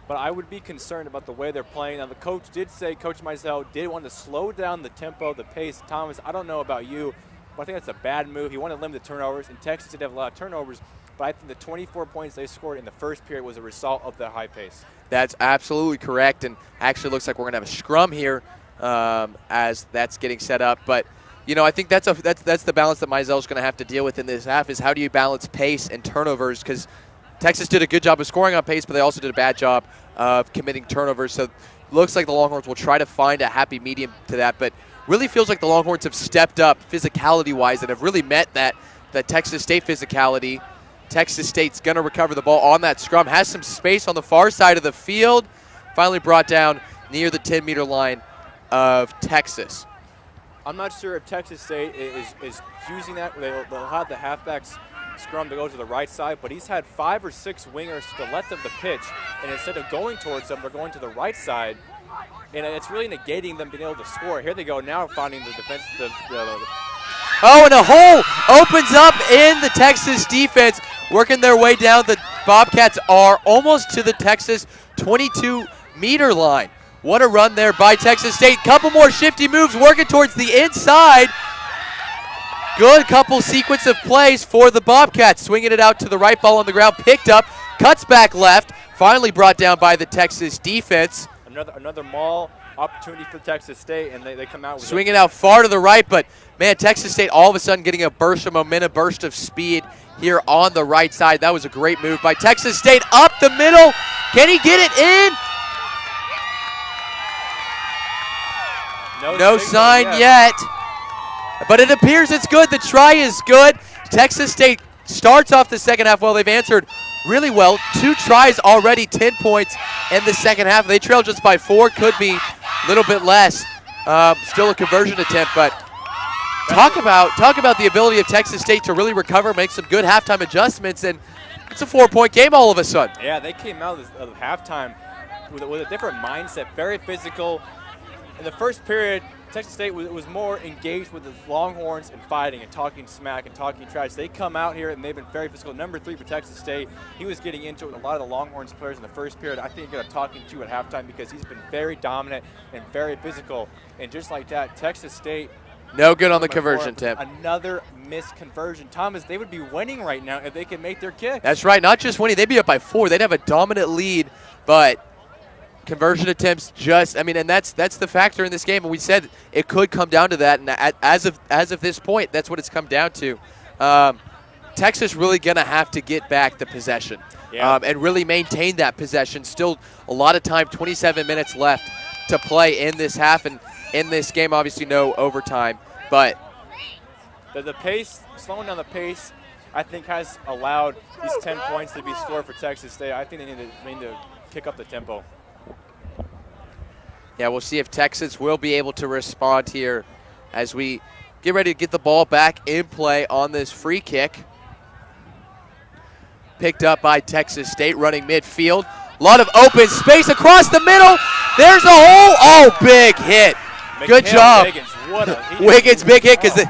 But I would be concerned about the way they're playing. Now, the coach did say, Coach Mizell did want to slow down the tempo, the pace. Thomas, I don't know about you, but I think that's a bad move. He wanted to limit the turnovers, and Texas did have a lot of turnovers. But I think the 24 points they scored in the first period was a result of the high pace. That's absolutely correct, and actually looks like we're going to have a scrum here as that's getting set up. But, you know, I think that's the balance that Mizell's going to have to deal with in this half is how do you balance pace and turnovers, because Texas did a good job of scoring on pace, but they also did a bad job of committing turnovers. So it looks like the Longhorns will try to find a happy medium to that, but really feels like the Longhorns have stepped up physicality-wise and have really met that Texas State physicality. Texas State's going to recover the ball on that scrum, has some space on the far side of the field, finally brought down near the 10-meter line of Texas. I'm not sure if Texas State is using that. They'll have the halfbacks scrum to go to the right side, but he's had 5 or 6 wingers to the left of the pitch, and instead of going towards them, they're going to the right side, and it's really negating them being able to score. Here they go now finding the defense. Oh, and a hole opens up in the Texas defense, working their way down. The Bobcats are almost to the Texas 22-meter line. What a run there by Texas State. Couple more shifty moves working towards the inside. Good couple sequence of plays for the Bobcats. Swinging it out to the right, ball on the ground, picked up, cuts back left, finally brought down by the Texas defense. Another maul opportunity for Texas State, and they come out with swinging out far to the right, but man, Texas State all of a sudden getting a burst of momentum, burst of speed here on the right side. That was a great move by Texas State up the middle. Can he get it in? No sign yet, but it appears it's good. The try is good. Texas State starts off the second half well. They've answered really well. 2 tries already, 10 points in the second half. They trail just by 4, could be a little bit less. Still a conversion attempt, but talk about the ability of Texas State to really recover, make some good halftime adjustments, and it's a 4-point game all of a sudden. Yeah, they came out of halftime with a different mindset, very physical. In the first period, Texas State was more engaged with the Longhorns and fighting and talking smack and talking trash. They come out here and they've been very physical. Number 3 for Texas State, he was getting into it with a lot of the Longhorns players in the first period. I think he got a talking to at halftime because he's been very dominant and very physical. And just like that, Texas State. No good on the conversion, Tim. Another missed conversion. Thomas, they would be winning right now if they could make their kick. That's right. Not just winning. They'd be up by 4. They'd have a dominant lead, but conversion attempts and that's the factor in this game. And we said it could come down to that. And as of this point, that's what it's come down to. Texas really going to have to get back the possession and really maintain that possession. Still a lot of time, 27 minutes left to play in this half. And in this game, obviously no overtime. But the pace, slowing down the pace, I think has allowed these 10 points to be scored for Texas State. I think they need to kick up the tempo. Yeah, we'll see if Texas will be able to respond here as we get ready to get the ball back in play on this free kick. Picked up by Texas State, running midfield. A lot of open space across the middle. There's a hole. Oh, big hit. Good job. Wiggins, big hit because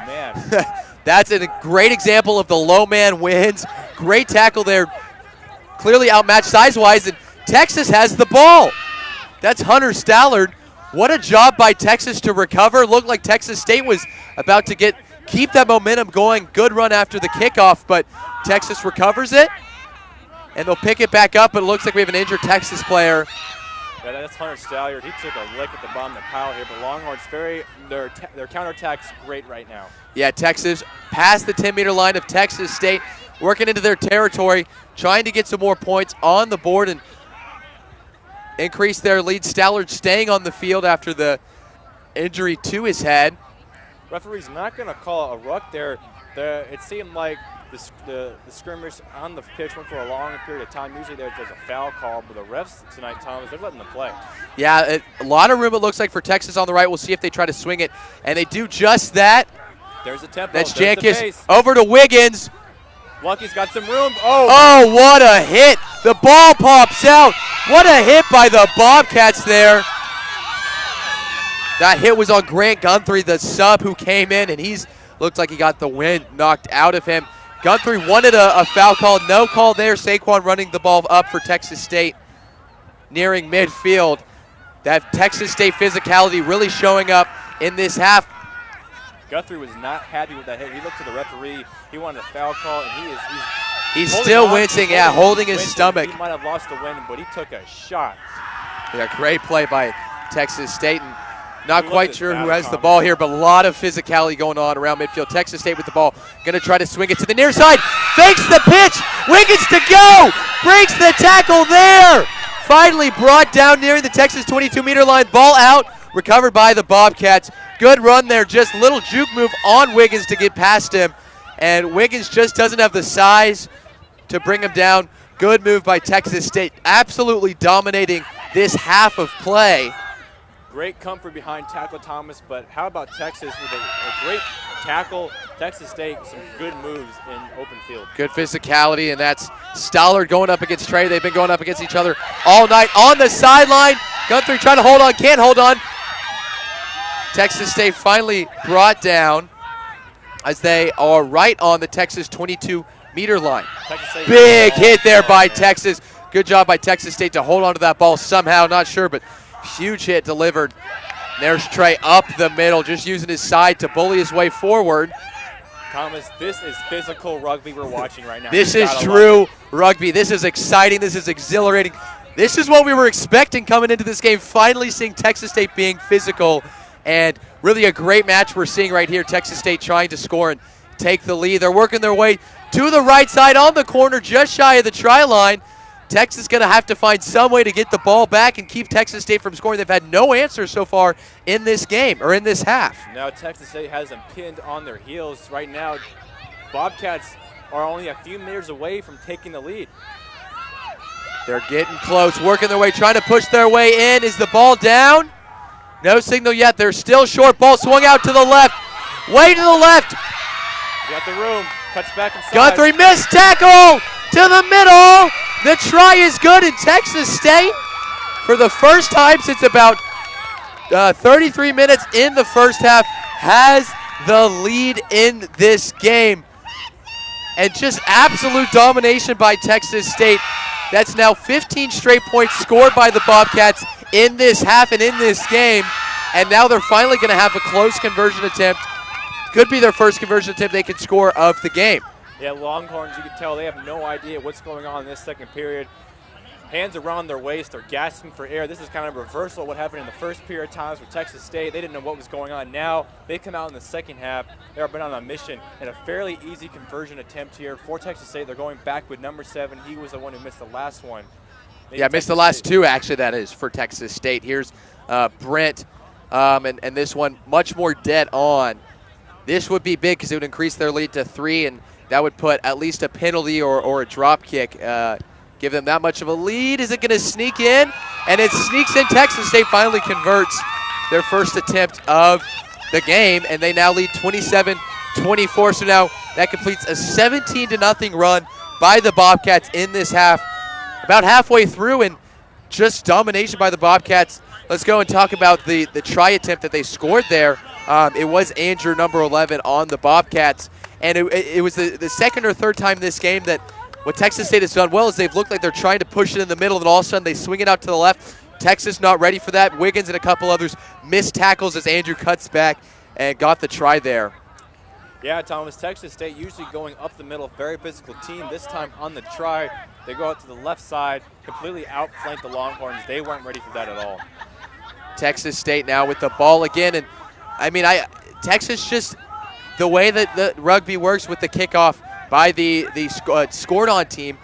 that's a great example of the low man wins. Great tackle there. Clearly outmatched size-wise, and Texas has the ball. That's Hunter Stallard. What a job by Texas to recover. Looked like Texas State was about to keep that momentum going. Good run after the kickoff, but Texas recovers it, and they'll pick it back up, but it looks like we have an injured Texas player. Yeah, that's Hunter Stallard. He took a lick at the bottom of the pile here, but Longhorns, their counterattack's great right now. Yeah, Texas past the 10-meter line of Texas State, working into their territory, trying to get some more points on the board and increase their lead. Stallard staying on the field after the injury to his head. Referee's not going to call a ruck there. It seemed like the scrimmage on the pitch went for a long period of time. Usually there's a foul call, but the refs tonight, Thomas, they're letting them play. Yeah, a lot of room it looks like for Texas on the right. We'll see if they try to swing it, and they do just that. There's a tempo. That's Jankis over to Wiggins. Lucky's got some room. Oh, what a hit. The ball pops out. What a hit by the Bobcats there. That hit was on Grant Guthrie, the sub who came in, and he's looked like he got the wind knocked out of him. Guthrie wanted a foul call. No call there. Saquon running the ball up for Texas State, nearing midfield. That Texas State physicality really showing up in this half. Guthrie was not happy with that hit. He looked to the referee. He wanted a foul call, and he's still wincing. Yeah, holding his stomach. He might have lost the win, but he took a shot. Yeah, great play by Texas State. And not quite sure who has the ball here, but a lot of physicality going on around midfield. Texas State with the ball. Going to try to swing it to the near side. Fakes the pitch. Wiggins to go. Breaks the tackle there. Finally brought down nearing the Texas 22-meter line. Ball out. Recovered by the Bobcats. Good run there. Just a little juke move on Wiggins to get past him. And Wiggins just doesn't have the size to bring him down. Good move by Texas State. Absolutely dominating this half of play. Great comfort behind tackle Thomas, but how about Texas with a great tackle? Texas State, some good moves in open field. Good physicality, and that's Stallard going up against Trey. They've been going up against each other all night on the sideline. Guthrie trying to hold on, can't hold on. Texas State finally brought down as they are right on the Texas 22-meter line. Big hit there by Texas. Good job by Texas State to hold on to that ball somehow, not sure, but huge hit delivered. There's Trey up the middle, just using his side to bully his way forward. Thomas, this is physical rugby we're watching right now. This is true rugby. This is exciting. This is exhilarating. This is what we were expecting coming into this game, finally seeing Texas State being physical, and really a great match we're seeing right here. Texas State trying to score and take the lead. They're working their way to the right side on the corner, just shy of the try line. Texas is going to have to find some way to get the ball back and keep Texas State from scoring. They've had no answers so far in this game, or in this half. Now Texas State has them pinned on their heels. Right now, Bobcats are only a few meters away from taking the lead. They're getting close, working their way, trying to push their way in. Is the ball down? No signal yet. They're still short. Ball swung out to the left. Way to the left. You got the room. Cuts back inside. Guthrie missed tackle. to the middle. The try is good, and Texas State, for the first time since about 33 minutes in the first half, has the lead in this game. And just absolute domination by Texas State. That's now 15 straight points scored by the Bobcats in this half and in this game. And now they're finally going to have a close conversion attempt. Could be their first conversion attempt they can score of the game. Yeah, Longhorns, you can tell they have no idea what's going on in this second period. Hands around their waist, they're gasping for air. This is kind of a reversal of what happened in the first period times for Texas State. They didn't know what was going on. Now they come out in the second half. They've been on a mission and a fairly easy conversion attempt here for Texas State. They're going back with number 7. He was the one who missed the last one. Maybe yeah, missed the last 2, actually, that is, for Texas State. Here's Brent, and this one much more dead on. This would be big because it would increase their lead to 3, and that would put at least a penalty or a drop kick. Give them that much of a lead. Is it going to sneak in? And it sneaks in. Texas State finally converts their first attempt of the game, and they now lead 27-24. So now that completes a 17-0 run by the Bobcats in this half. About halfway through, and just domination by the Bobcats. Let's go and talk about the try attempt that they scored there. It was Andrew, number 11, on the Bobcats. And it was the second or third time in this game that what Texas State has done well is they've looked like they're trying to push it in the middle, and all of a sudden they swing it out to the left. Texas not ready for that. Wiggins and a couple others missed tackles as Andrew cuts back and got the try there. Yeah, Thomas, Texas State usually going up the middle, very physical team. This time on the try, they go out to the left side, completely outflank the Longhorns. They weren't ready for that at all. Texas State now with the ball again, and I mean, Texas just the way that the rugby works with the kickoff by the scored-on team,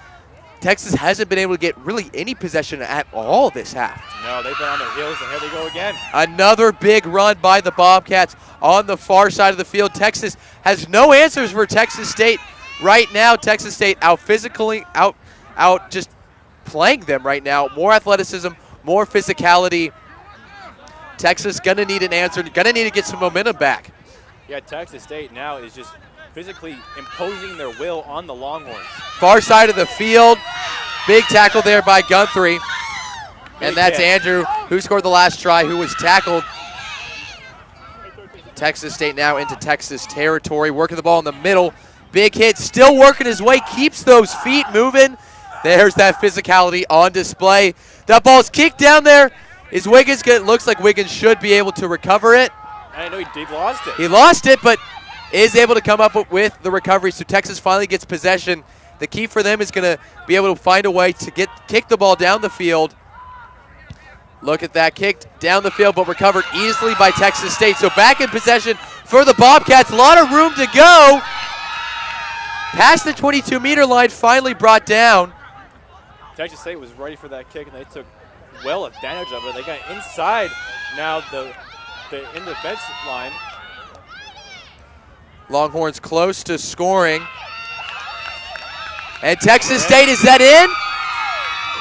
Texas hasn't been able to get really any possession at all this half. No, they've been on their heels, and here they go again. Another big run by the Bobcats on the far side of the field. Texas has no answers for Texas State right now. Texas State out just playing them right now. More athleticism, more physicality. Texas gonna need an answer, gonna need to get some momentum back. Yeah, Texas State now is just physically imposing their will on the Longhorns. Far side of the field. Big tackle there by Guthrie. And that's Andrew, who scored the last try, who was tackled. Texas State now into Texas territory, working the ball in the middle. Big hit, still working his way, keeps those feet moving. There's that physicality on display. That ball's kicked down there. Is Wiggins good? Looks like Wiggins should be able to recover it. I know he lost it. He lost it, but is able to come up with the recovery. So Texas finally gets possession. The key for them is going to be able to find a way to kick the ball down the field. Look at that, kicked down the field, but recovered easily by Texas State. So back in possession for the Bobcats. A lot of room to go. Past the 22-meter line, finally brought down. Texas State was ready for that kick, and they took well advantage of it. They got inside now the in the defense line. Longhorns close to scoring. And Texas State, is that in?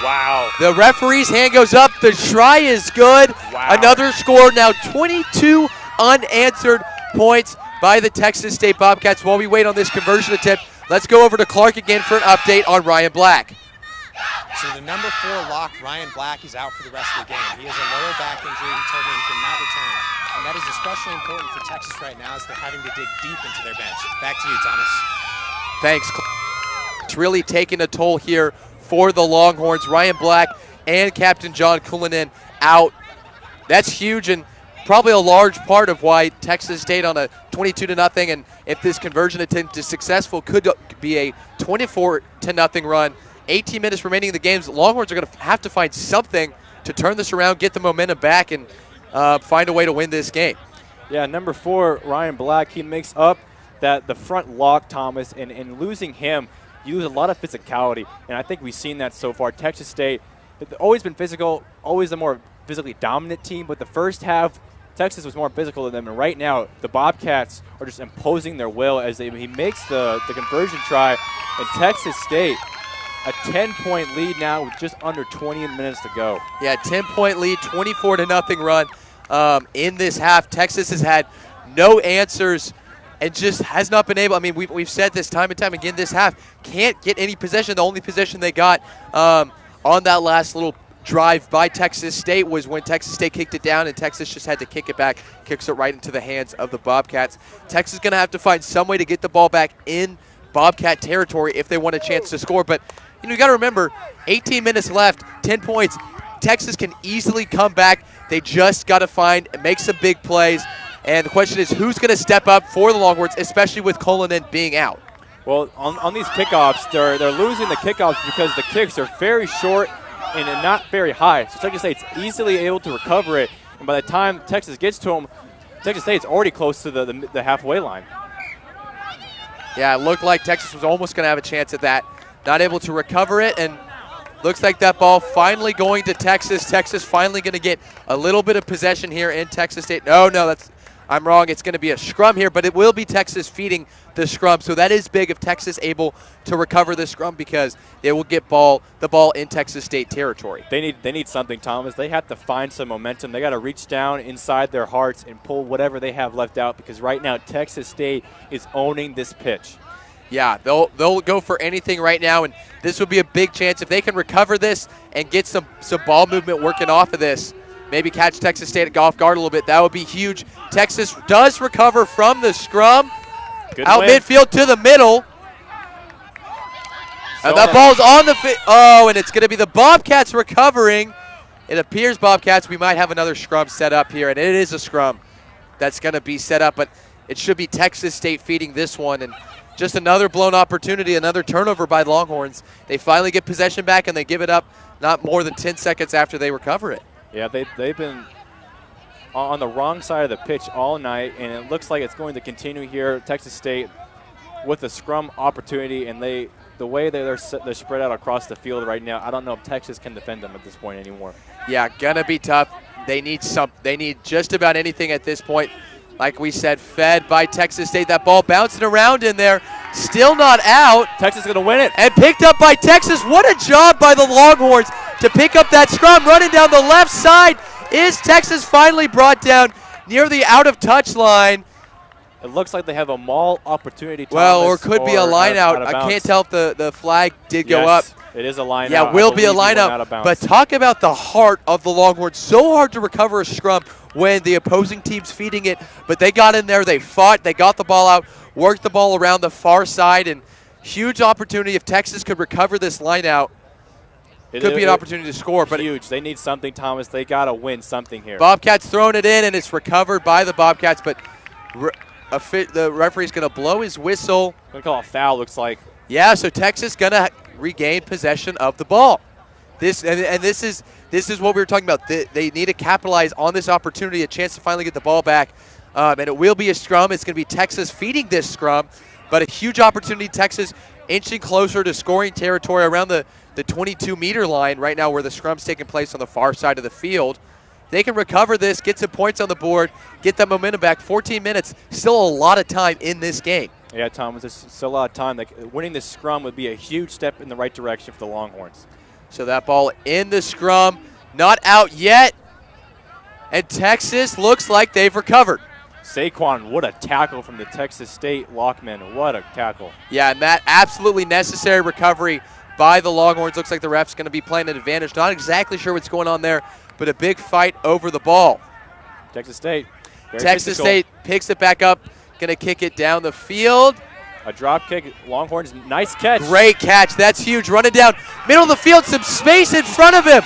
Wow. The referee's hand goes up. The try is good. Wow. Another score, now 22 unanswered points by the Texas State Bobcats. While we wait on this conversion attempt, let's go over to Clark again for an update on Ryan Black. So the number 4 lock, Ryan Black, is out for the rest of the game. He has a lower back injury. He told me he cannot return. And that is especially important for Texas right now as they're having to dig deep into their bench. Back to you, Thomas. Thanks. It's really taking a toll here for the Longhorns. Ryan Black and Captain John Cullinan out. That's huge and probably a large part of why Texas State on a 22-0, and if this conversion attempt is successful, could be a 24-0 run. 18 minutes remaining in the games. Longhorns are going to have to find something to turn this around, get the momentum back, and find a way to win this game. Yeah, number 4, Ryan Black, he makes up the front lock, Thomas, and in losing him, you lose a lot of physicality, and I think we've seen that so far. Texas State, they've always been physical, always the more physically dominant team, but the first half, Texas was more physical than them, and right now, the Bobcats are just imposing their will as he makes the conversion try, and Texas State, a 10-point lead now with just under 20 minutes to go. Yeah, 10-point lead, 24-0 run in this half. Texas has had no answers and just has not been able. I mean, we've said this time and time again this half. Can't get any possession. The only possession they got on that last little drive by Texas State was when Texas State kicked it down, and Texas just had to kick it back, kicks it right into the hands of the Bobcats. Texas is going to have to find some way to get the ball back in Bobcat territory if they want a chance to score. But you got to remember, 18 minutes left, 10 points. Texas can easily come back. They just got to find and make some big plays. And the question is, who's going to step up for the Longhorns, especially with Cullinan being out? Well, on these kickoffs, they're losing the kickoffs because the kicks are very short and not very high. So Texas State's easily able to recover it. And by the time Texas gets to them, Texas State's already close to the halfway line. Yeah, it looked like Texas was almost going to have a chance at that. Not able to recover it, and looks like that ball finally going to Texas. Texas finally going to get a little bit of possession here in Texas State. No, I'm wrong. It's going to be a scrum here, but it will be Texas feeding the scrum. So that is big if Texas able to recover the scrum, because they will get the ball in Texas State territory. They need something, Thomas. They have to find some momentum. They got to reach down inside their hearts and pull whatever they have left out, because right now Texas State is owning this pitch. Yeah, they'll go for anything right now, and this would be a big chance if they can recover this and get some ball movement working off of this. Maybe catch Texas State at off guard a little bit. That would be huge. Texas does recover from the scrum. Good out win. Midfield to the middle. And that ball's on the and it's going to be the Bobcats recovering. It appears, Bobcats, we might have another scrum set up here, and it is a scrum that's going to be set up, but it should be Texas State feeding this one. And just another blown opportunity, another turnover by the Longhorns. They finally get possession back, and they give it up not more than 10 seconds after they recover it. Yeah, they've been on the wrong side of the pitch all night, and it looks like it's going to continue here. Texas State with a scrum opportunity, and the way they're spread out across the field right now, I don't know if Texas can defend them at this point anymore. Yeah, gonna be tough. They need just about anything at this point. Like we said, fed by Texas State. That ball bouncing around in there, still not out. Texas is going to win it. And picked up by Texas. What a job by the Longhorns to pick up that scrum. Running down the left side is Texas, finally brought down near the out-of-touch line. It looks like they have a maul opportunity, Thomas, well, or could be a line out. I can't tell if the flag did go up. It is a line out. Yeah, will be a line out. But talk about the heart of the Longhorns. So hard to recover a scrum when the opposing team's feeding it. But they got in there, they fought, they got the ball out, worked the ball around the far side, and huge opportunity if Texas could recover this line out. Could be an opportunity to score. But huge. They need something, Thomas. They got to win something here. Bobcats throwing it in, and it's recovered by the Bobcats. But the referee's going to blow his whistle. Going to call a foul, looks like. Yeah, so Texas going to regain possession of the ball. This is what we were talking about. They need to capitalize on this opportunity, a chance to finally get the ball back. And it will be a scrum. It's going to be Texas feeding this scrum. But a huge opportunity, Texas inching closer to scoring territory around the 22-meter line right now, where the scrum's taking place on the far side of the field. They can recover this, get some points on the board, get that momentum back. 14 minutes, still a lot of time in this game. Yeah, Thomas, there's still a lot of time. Winning this scrum would be a huge step in the right direction for the Longhorns. So that ball in the scrum, not out yet. And Texas looks like they've recovered. Saquon, what a tackle from the Texas State lockman. What a tackle. Yeah, and that absolutely necessary recovery by the Longhorns. Looks like the ref's going to be playing an advantage. Not exactly sure what's going on there, but a big fight over the ball. Texas State. Texas State picks it back up, going to kick it down the field. A drop kick. Longhorns, nice catch. Great catch. That's huge. Running down middle of the field, some space in front of him.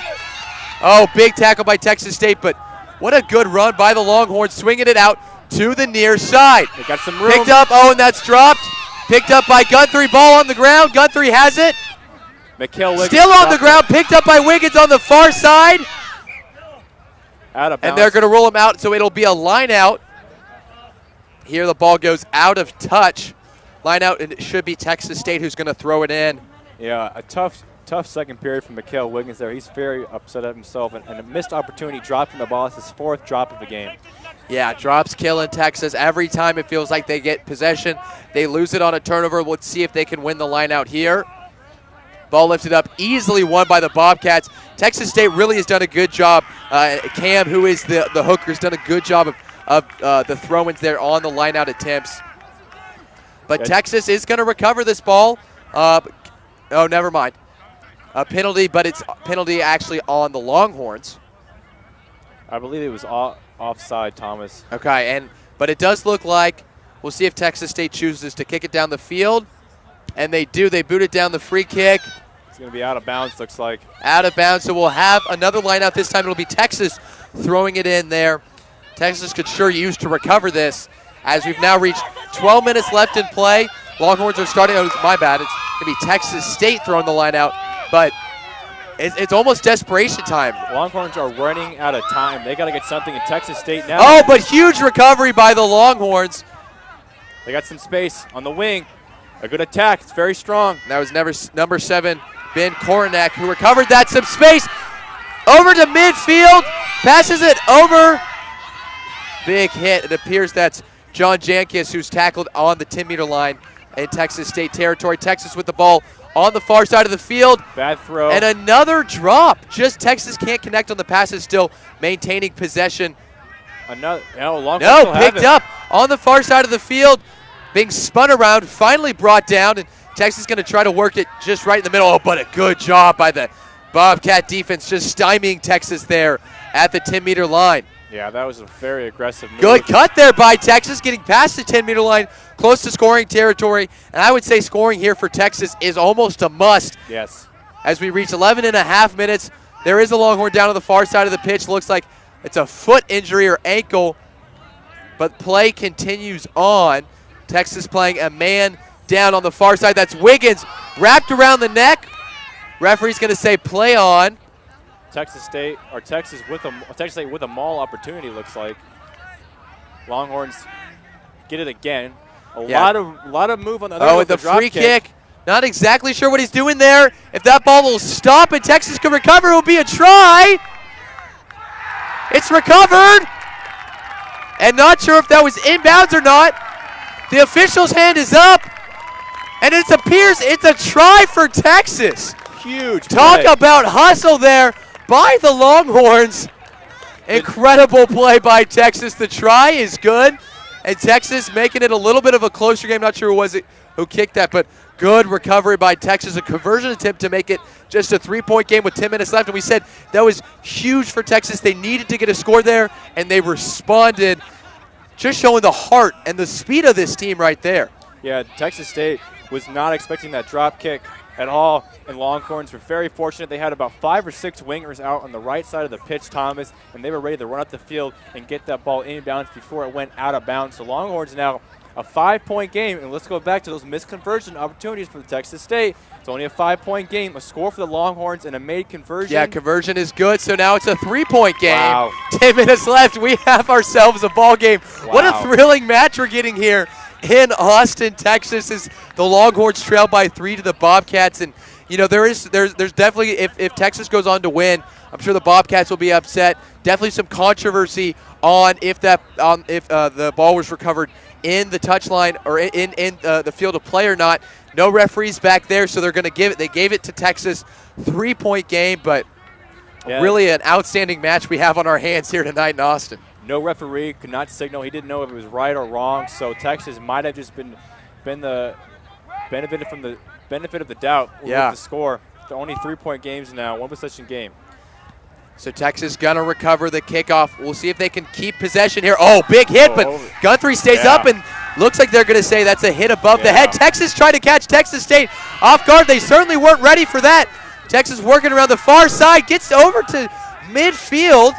Oh, big tackle by Texas State, but what a good run by the Longhorns, swinging it out to the near side. They got some room. Picked up, and that's dropped. Picked up by Guthrie, ball on the ground. Guthrie has it. Still on the ground, picked up by Wiggins on the far side. Out of bounds. And they're going to roll him out, so it'll be a line out. Here the ball goes out of touch. Line out, and it should be Texas State who's going to throw it in. Yeah, a tough second period from Mikhail Wiggins there. He's very upset at himself, and a missed opportunity dropping the ball. It's his fourth drop of the game. Yeah, drops killing Texas. Every time it feels like they get possession, they lose it on a turnover. Let's see if they can win the line out here. Ball lifted up, easily won by the Bobcats. Texas State really has done a good job. Cam, who is the hooker, has done a good job of the throw-ins there on the line-out attempts. But Texas is going to recover this ball. Oh, never mind. A penalty, but it's a penalty actually on the Longhorns. I believe it was offside, Thomas. Okay, but it does look like, we'll see if Texas State chooses to kick it down the field. And they do. They boot it down the free kick. It's going to be out of bounds, looks like. Out of bounds, so we'll have another line out. This time it'll be Texas throwing it in there. Texas could sure use to recover this, as we've now reached 12 minutes left in play. Longhorns are starting, oh, my bad. It's going to be Texas State throwing the line out, but it's almost desperation time. Longhorns are running out of time. They got to get something in Texas State now. Oh, but huge recovery by the Longhorns. They got some space on the wing. A good attack. It's very strong. That was number 7, Ben Koronek, who recovered that. Some space over to midfield. Passes it over. Big hit. It appears that's John Jankis, who's tackled on the 10-meter line in Texas State territory. Texas with the ball on the far side of the field. Bad throw. And another drop. Just Texas can't connect on the passes, still maintaining possession. No, picked up on the far side of the field. Being spun around, finally brought down, and Texas going to try to work it just right in the middle. Oh, but a good job by the Bobcat defense, just stymieing Texas there at the 10-meter line. Yeah, that was a very aggressive move. Good cut there by Texas, getting past the 10-meter line, close to scoring territory. And I would say scoring here for Texas is almost a must. Yes. As we reach 11 and a half minutes, there is a Longhorn down on the far side of the pitch. Looks like it's a foot injury or ankle, but play continues on. Texas playing a man down on the far side. That's Wiggins wrapped around the neck. Referee's going to say play on. Texas State with a maul opportunity, looks like. Longhorns get it again. A lot of move on the other. Oh, and the free kick. Not exactly sure what he's doing there. If that ball will stop and Texas can recover, it will be a try. It's recovered. And not sure if that was inbounds or not. The official's hand is up. And it appears it's a try for Texas. Huge Talk play. about hustle there by the Longhorns. Incredible play by Texas. The try is good. And Texas making it a little bit of a closer game. Not sure who kicked that, but good recovery by Texas. A conversion attempt to make it just a 3-point game with 10 minutes left. And we said that was huge for Texas. They needed to get a score there, and they responded, just showing the heart and the speed of this team right there. Yeah, Texas State was not expecting that drop kick at all, and Longhorns were very fortunate. They had about 5 or 6 wingers out on the right side of the pitch, Thomas, and they were ready to run up the field and get that ball inbounds before it went out of bounds. So Longhorns now a 5-point game, and let's go back to those missed conversion opportunities for Texas State. It's only a 5-point game, a score for the Longhorns, and a made conversion. Yeah, conversion is good, so now it's a 3-point game. Wow. 10 minutes left. We have ourselves a ball game. Wow. What a thrilling match we're getting here in Austin, Texas, as the Longhorns trail by 3 to the Bobcats. And, you know, there's definitely, if Texas goes on to win, I'm sure the Bobcats will be upset. Definitely some controversy on if the ball was recovered in the touchline or in the field of play or not. No referees back there, so they're going to give it. They gave it to Texas. 3-point game, but really an outstanding match we have on our hands here tonight in Austin. No referee could not signal. He didn't know if it was right or wrong, so Texas might have just been the benefited from the benefit of the doubt with the score. They're only 3-point games now, 1-possession game. So Texas gonna recover the kickoff. We'll see if they can keep possession here. Oh, big hit, but Guthrie stays up and looks like they're gonna say that's a hit above the head. Texas trying to catch Texas State off guard. They certainly weren't ready for that. Texas working around the far side, gets over to midfield.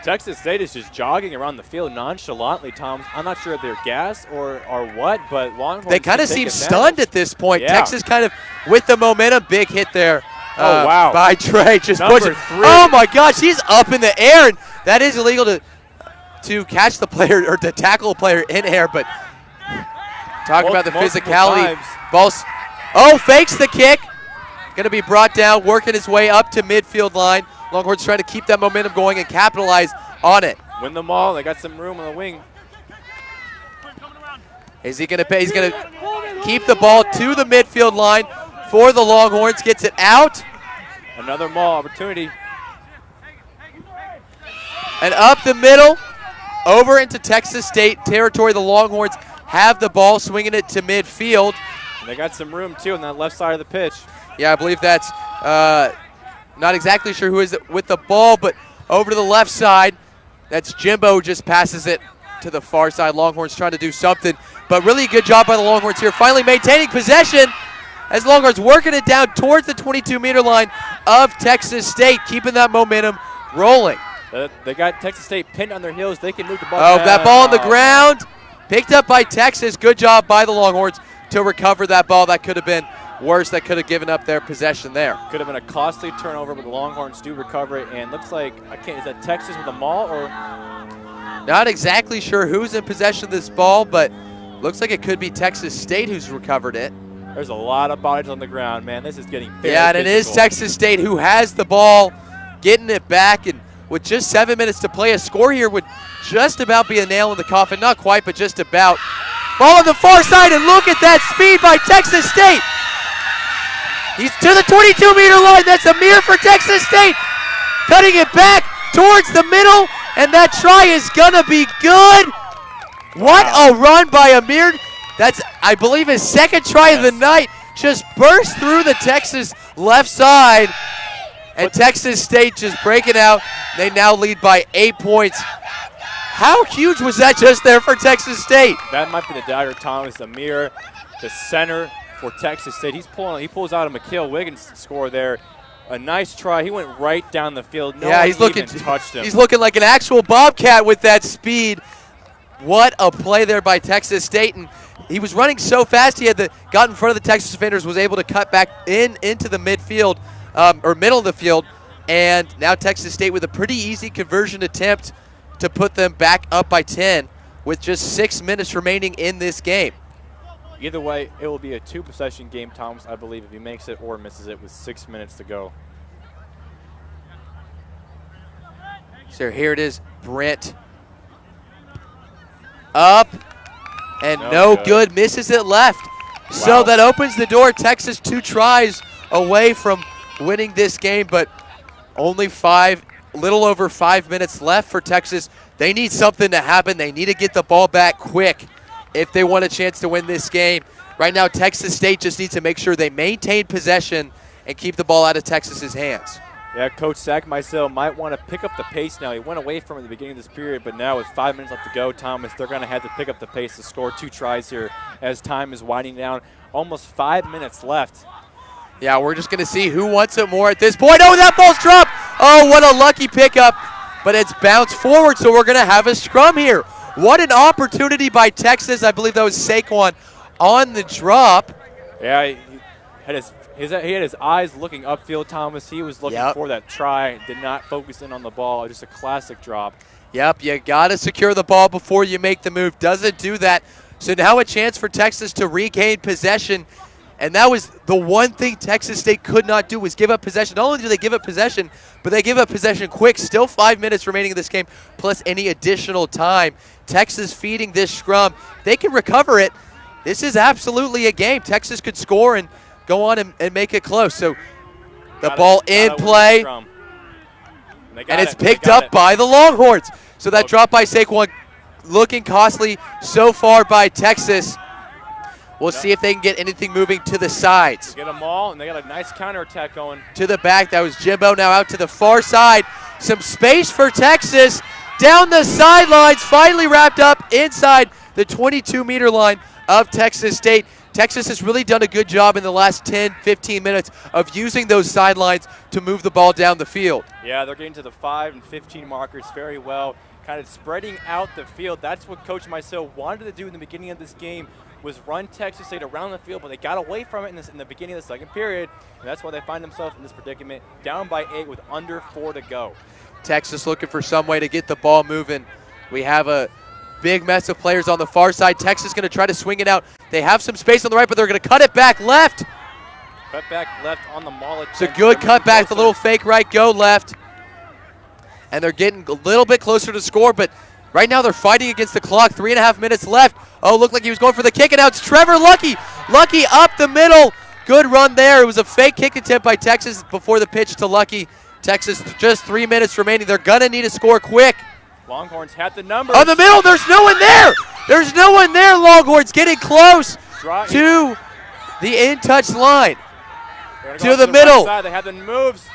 Texas State is just jogging around the field nonchalantly, Tom. I'm not sure if they're gassed or what, but Longhorns. They kind of seem stunned at this point. Yeah. Texas kind of with the momentum. Big hit there. By Trey, just pushing. Oh my gosh, he's up in the air, and that is illegal to catch the player or to tackle a player in air. But talk about the physicality. Fakes the kick. Going to be brought down, working his way up to midfield line. Longhorns trying to keep that momentum going and capitalize on it. Win the ball. They got some room on the wing. Is he going to pay? He's going to keep the ball to the midfield line for the Longhorns. Gets it out. Another maul opportunity. And up the middle, over into Texas State territory. The Longhorns have the ball, swinging it to midfield. And they got some room, too, on that left side of the pitch. Yeah, I believe that's not exactly sure who is with the ball, but over to the left side. That's Jimbo, just passes it to the far side. Longhorns trying to do something, but really good job by the Longhorns here, finally maintaining possession as Longhorns working it down towards the 22-meter line of Texas State, keeping that momentum rolling. They got Texas State pinned on their heels. They can move the ball. Oh, that ball on the ground, picked up by Texas. Good job by the Longhorns to recover that ball. That could have been worse. That could have given up their possession there. Could have been a costly turnover, but the Longhorns do recover it. And looks like, is that Texas with the maul or? Not exactly sure who's in possession of this ball, but looks like it could be Texas State who's recovered it. There's a lot of bodies on the ground, man. This is getting very Yeah, and it is physical. Texas State who has the ball, getting it back, and with just 7 minutes to play, a score here would just about be a nail in the coffin. Not quite, but just about. Ball on the far side, and look at that speed by Texas State. He's to the 22-meter line. That's Amir for Texas State. Cutting it back towards the middle, and that try is going to be good. What a run by Amir. That's, I believe, his second try of the night. Just burst through the Texas left side, and Texas State just breaking out. They now lead by 8 points. How huge was that just there for Texas State? That might be the dagger, Thomas. Amir, the center for Texas State. He pulls out a McKeel Wiggins score there. A nice try. He went right down the field. No one even touched him. He's looking like an actual Bobcat with that speed. What a play there by Texas State. And he was running so fast, he had got in front of the Texas defenders, was able to cut back into the midfield, or middle of the field. And now Texas State with a pretty easy conversion attempt to put them back up by 10 with just 6 minutes remaining in this game. Either way, it will be a two-possession game, Thomas, I believe, if he makes it or misses it with 6 minutes to go. So here it is, Brent. Up, and no good. Misses it left. Wow. So that opens the door. Texas 2 tries away from winning this game, but only little over 5 minutes left for Texas. They need something to happen. They need to get the ball back quick if they want a chance to win this game. Right now, Texas State just needs to make sure they maintain possession and keep the ball out of Texas's hands. Yeah, Coach Sackmeisel might want to pick up the pace now. He went away from it at the beginning of this period, but now with 5 minutes left to go, Thomas, they're going to have to pick up the pace to score 2 tries here as time is winding down. Almost 5 minutes left. Yeah, we're just going to see who wants it more at this point. Oh, that ball's dropped. Oh, what a lucky pickup, but it's bounced forward, so we're going to have a scrum here. What an opportunity by Texas. I believe that was Saquon on the drop. Yeah, he had his eyes looking upfield, Thomas. He was looking for that try, did not focus in on the ball. Just a classic drop. Yep, you got to secure the ball before you make the move. Doesn't do that. So now a chance for Texas to regain possession. And that was the one thing Texas State could not do, was give up possession. Not only do they give up possession, but they give up possession quick. Still 5 minutes remaining in this game, plus any additional time. Texas feeding this scrum. They can recover it. This is absolutely a game. Texas could score and go on and make it close. So the ball in play, and it's picked up by the Longhorns. So that drop by Saquon looking costly so far by Texas. We'll see if they can get anything moving to the sides. Get them all, and they got a nice counterattack going. To the back, that was Jimbo, now out to the far side. Some space for Texas. Down the sidelines, finally wrapped up inside the 22-meter line of Texas State. Texas has really done a good job in the last 10, 15 minutes of using those sidelines to move the ball down the field. Yeah, they're getting to the 5 and 15 markers very well, kind of spreading out the field. That's what Coach Meisel wanted to do in the beginning of this game, was run Texas State around the field, but they got away from it in the beginning of the second period, and that's why they find themselves in this predicament, down by 8 with under 4 to go. Texas looking for some way to get the ball moving. We have a big mess of players on the far side. Texas going to try to swing it out. They have some space on the right, but they're going to cut it back left. Cut back left on the maul. It's a good cut back, the little fake right, go left. And they're getting a little bit closer to score, but right now they're fighting against the clock. 3.5 minutes left. Oh, looked like he was going for the kick, and now it's Trevor Lucky. Lucky up the middle. Good run there. It was a fake kick attempt by Texas before the pitch to Lucky. Texas, just 3 minutes remaining. They're going to need a score quick Longhorns had the numbers. On the middle, there's no one there. There's no one there. Longhorns getting close to the in-touch line. To the middle. Right side. They have the moves.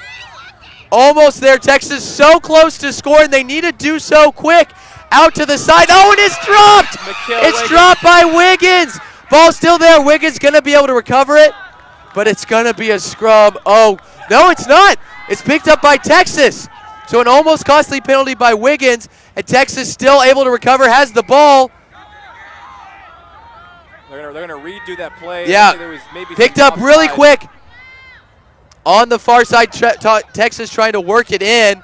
Almost there. Texas so close to score, and they need to do so quick. Out to the side. Oh, and it's dropped. It's dropped by Wiggins. Ball still there. Wiggins going to be able to recover it, but it's going to be a scrum. Oh, no, it's not. It's picked up by Texas. So an almost costly penalty by Wiggins, and Texas still able to recover, has the ball. They're gonna redo that play. Yeah, there was maybe picked up really quick. On the far side, Texas trying to work it in.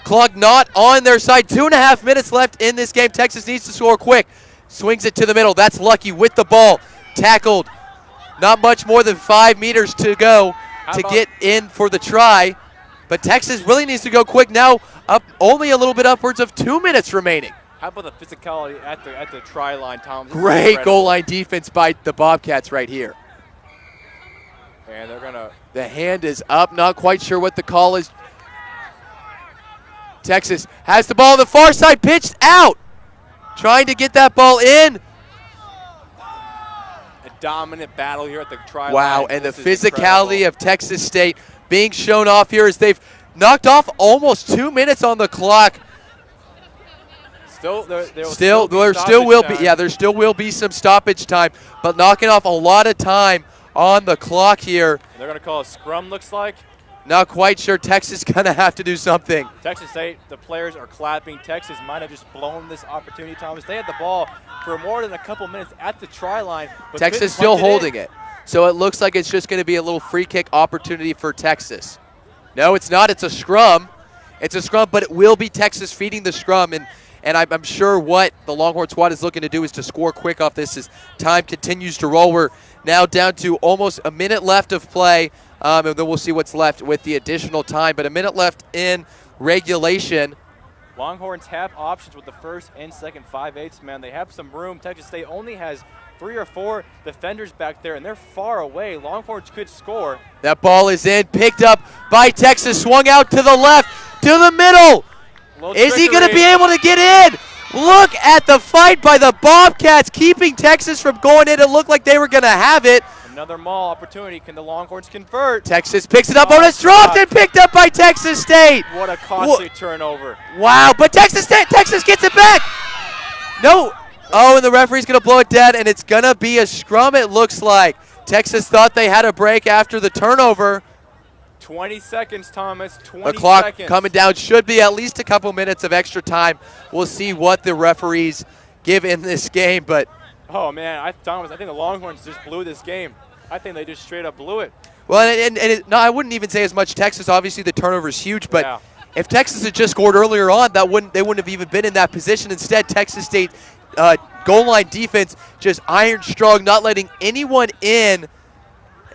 Clock not on their side. 2.5 minutes left in this game. Texas needs to score quick. Swings it to the middle. That's Lucky with the ball. Tackled. Not much more than 5 meters to go to get in for the try. But Texas really needs to go quick now. Up only a little bit upwards of 2 minutes remaining. How about the physicality at the try line, Tom? Great goal line defense by the Bobcats right here. And they're gonna. The hand is up. Not quite sure what the call is. Texas has the ball on the far side, pitched out. Trying to get that ball in. A dominant battle here at the try line. Wow, and the incredible. physicality of Texas State being shown off here as they've knocked off almost 2 minutes on the clock. There still will be some stoppage time, but knocking off a lot of time on the clock here. They're going to call a scrum, looks like. Not quite sure. Texas going to have to do something. Texas State, the players are clapping. Texas might have just blown this opportunity, Thomas. They had the ball for more than a couple minutes at the try line. But Texas still holding it. So it looks like it's just going to be a little free kick opportunity for Texas. No, it's not. It's a scrum. It's a scrum, but it will be Texas feeding the scrum. And I'm sure what the Longhorn squad is looking to do is to score quick off this as time continues to roll. We're now down to almost a minute left of play, and then we'll see what's left with the additional time. But a minute left in regulation. Longhorns have options with the first and second 5/8 man. They have some room. Texas State only has 3 or 4 defenders back there, and they're far away. Longhorns could score. That ball is in, picked up by Texas, swung out to the left, to the middle. Is he going to be able to get in? Look at the fight by the Bobcats, keeping Texas from going in. It looked like they were going to have it. Another maul opportunity. Can the Longhorns convert? Texas picks it up. Oh, it's dropped and picked up by Texas State. What a costly turnover. Wow, but Texas gets it back. No. Oh, and the referee's going to blow it dead, and it's going to be a scrum, it looks like. Texas thought they had a break after the turnover. 20 seconds, Thomas. 20 the clock seconds. Coming down. Should be at least a couple minutes of extra time. We'll see what the referees give in this game. But oh, man, Thomas, I think the Longhorns just blew this game. I think they just straight up blew it. Well, no, I wouldn't even say as much Texas. Obviously, the turnover is huge. But yeah. If Texas had just scored earlier on, they wouldn't have even been in that position. Instead, Texas State goal line defense just iron strong, not letting anyone in.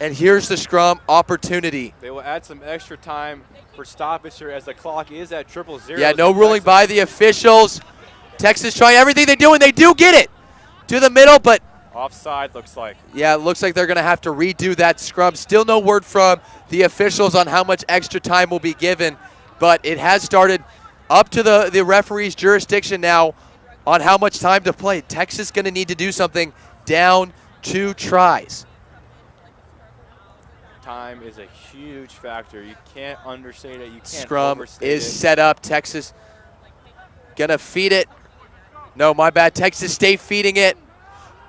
And here's the scrum opportunity. They will add some extra time for stoppage here as the clock is at 0-0. Yeah, no ruling by the officials. Texas trying everything they do, and they do get it to the middle, but offside looks like. Yeah, it looks like they're going to have to redo that scrum. Still no word from the officials on how much extra time will be given, but it has started up to the referee's jurisdiction now on how much time to play. Texas going to need to do something, down 2 tries. Time is a huge factor. You can't understate it. You can't Scrum overstate is it. set up. Texas gonna feed it. No, my bad. Texas State feeding it.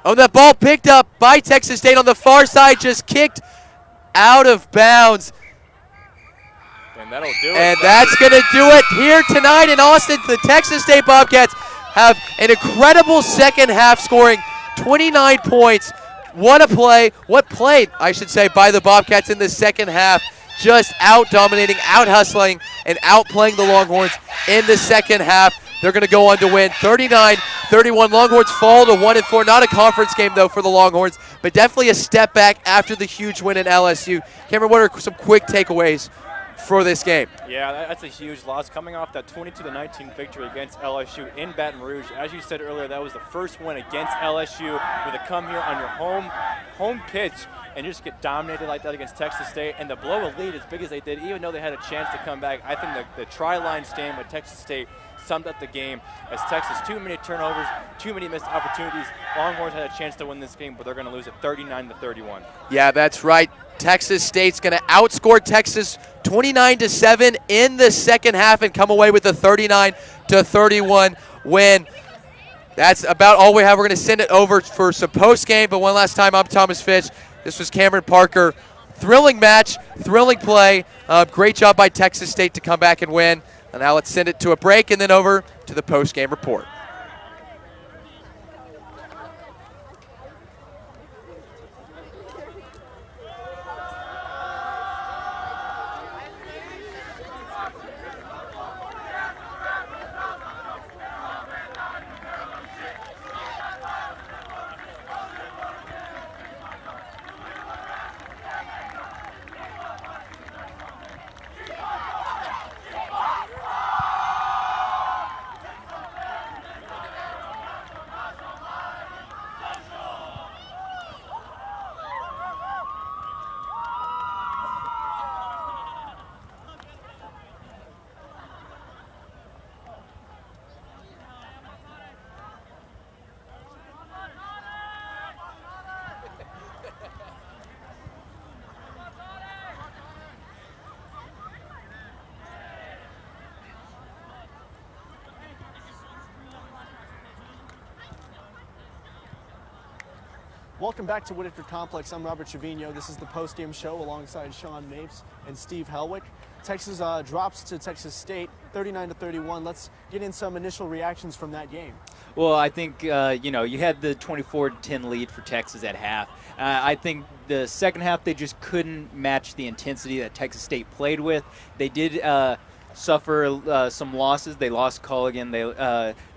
Oh, that ball picked up by Texas State on the far side, just kicked out of bounds. And that'll do it. And that's gonna do it here tonight in Austin. The Texas State Bobcats have an incredible second half, scoring 29 points. What play, I should say, by the Bobcats in the second half. Just out-dominating, out-hustling, and outplaying the Longhorns in the second half. They're going to go on to win 39-31. Longhorns fall to 1-4. Not a conference game, though, for the Longhorns, but definitely a step back after the huge win in LSU. Cameron, what are some quick takeaways for this game? Yeah, that's a huge loss. Coming off that 22-19 victory against LSU in Baton Rouge. As you said earlier, that was the first win against LSU with a come here on your home pitch and just get dominated like that against Texas State and to blow a lead as big as they did, even though they had a chance to come back. I think the try-line stand with Texas State summed up the game as Texas, too many turnovers, too many missed opportunities. Longhorns had a chance to win this game, but they're going to lose it 39-31. Yeah, that's right. Texas State's going to outscore Texas 29-7 in the second half and come away with a 39-31 win. That's about all we have. We're going to send it over for some post-game, but one last time, I'm Thomas Fitch. This was Cameron Parker. Thrilling match, thrilling play. Great job by Texas State to come back and win. And now let's send it to a break and then over to the post-game report. Welcome back to Whitaker Complex. I'm Robert Trevino. This is the post-game show alongside Sean Mapes and Steve Helwick. Texas drops to Texas State 39-31. Let's get in some initial reactions from that game. Well, I think, you had the 24-10 lead for Texas at half. I think the second half they just couldn't match the intensity that Texas State played with. They did suffer some losses. They lost Culligan.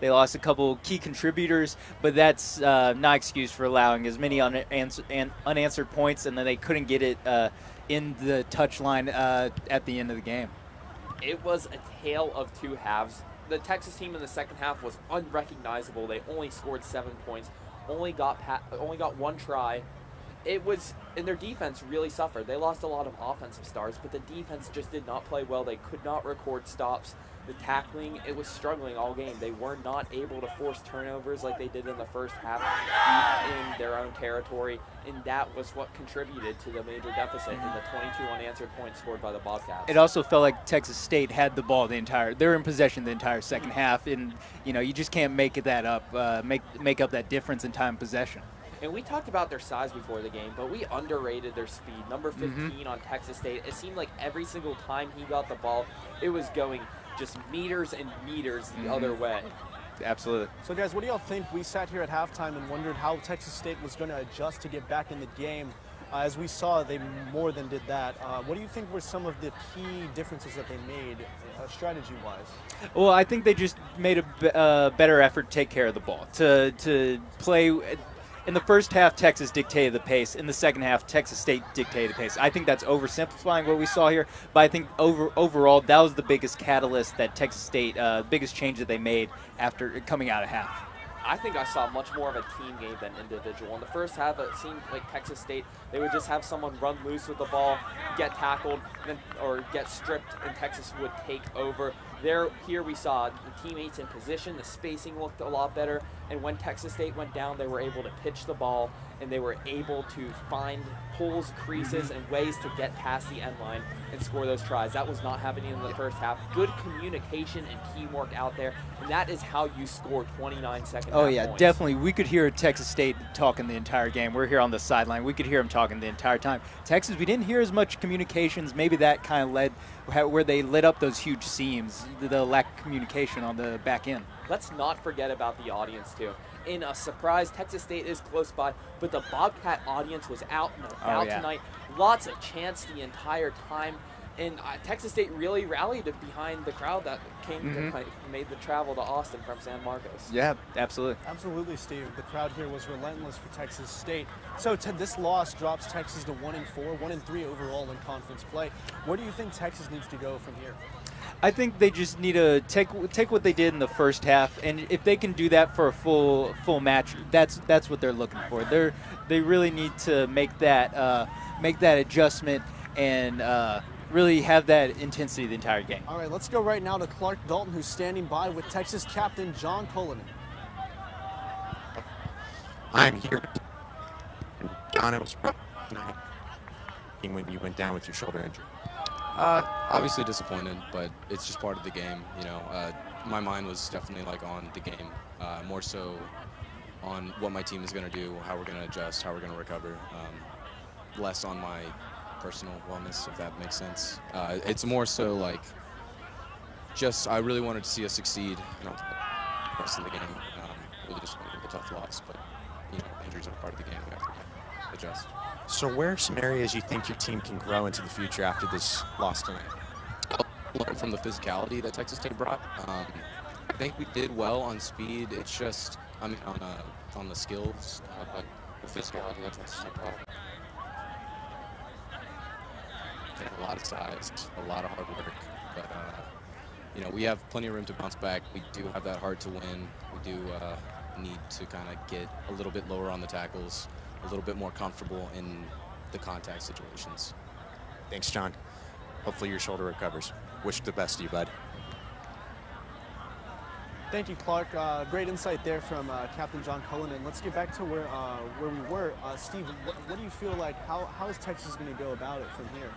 They lost a couple key contributors, but that's not excuse for allowing as many unanswered points, and then they couldn't get it in the touchline at the end of the game. It was a tale of two halves. The Texas team in the second half was unrecognizable. They only scored 7 points, only got one try. And their defense really suffered. They lost a lot of offensive stars, but the defense just did not play well. They could not record stops. The tackling, it was struggling all game. They were not able to force turnovers like they did in the first half in their own territory, and that was what contributed to the major deficit in the 22 unanswered points scored by the Bobcats. It also felt like Texas State had the ball they were in possession the entire second half, and you just can't make that up, make up that difference in time possession. And we talked about their size before the game, but we underrated their speed. Number 15 on Texas State, it seemed like every single time he got the ball, it was going just meters and meters the other way. Absolutely. So, guys, what do y'all think? We sat here at halftime and wondered how Texas State was going to adjust to get back in the game. As we saw, they more than did that. What do you think were some of the key differences that they made strategy-wise? Well, I think they just made a better effort to take care of the ball, to play. In the first half, Texas dictated the pace. In the second half, Texas State dictated the pace. I think that's oversimplifying what we saw here, but I think overall, that was the biggest catalyst that Texas State, biggest change that they made after coming out of half. I think I saw much more of a team game than individual. In the first half, it seemed like Texas State, they would just have someone run loose with the ball, get tackled, or get stripped, and Texas would take over. Here we saw the teammates in position, the spacing looked a lot better, and when Texas State went down, they were able to pitch the ball, and they were able to find holes, creases, and ways to get past the end line and score those tries. That was not happening in the first half. Good communication and teamwork out there, and that is how you score 29 second half points. Definitely. We could hear Texas State talking the entire game. We're here on the sideline. We could hear them talking the entire time. Texas, we didn't hear as much communications. Maybe that kind of led where they lit up those huge seams, the lack of communication on the back end. Let's not forget about the audience, too. In a surprise, Texas State is close by, but the Bobcat audience was out and about tonight. Lots of chants the entire time. And Texas State really rallied behind the crowd that came made the travel to Austin from San Marcos. Yeah, absolutely. Absolutely, Steve. The crowd here was relentless for Texas State. So this loss drops Texas to 1-4, 1-3 overall in conference play. Where do you think Texas needs to go from here? I think they just need to take what they did in the first half, and if they can do that for a full match, that's what they're looking for. They really need to make that adjustment and really have that intensity the entire game. All right, let's go right now to Clark Dalton, who's standing by with Texas captain John Cullinan. I'm here. John, it was rough tonight when you went down with your shoulder injury. Obviously disappointed, but it's just part of the game. My mind was definitely like on the game, more so on what my team is going to do, how we're going to adjust, how we're going to recover. Less on my personal wellness, if that makes sense. It's more so like just I really wanted to see us succeed the rest of the game. Really just wanted a tough loss, but injuries are part of the game. We have to adjust. So where are some areas you think your team can grow into the future after this loss tonight? Learn from the physicality that Texas State brought. I think we did well on speed. It's just, on the skills, but the physicality that Texas State brought. Take a lot of size, a lot of hard work, but we have plenty of room to bounce back. We do have that hard to win. We do need to kind of get a little bit lower on the tackles, a little bit more comfortable in the contact situations. Thanks, John. Hopefully your shoulder recovers. Wish the best to you, bud. Thank you, Clark. Great insight there from Captain John Cullinan. Let's get back to where we were. Steve, what do you feel like? How is Texas going to go about it from here?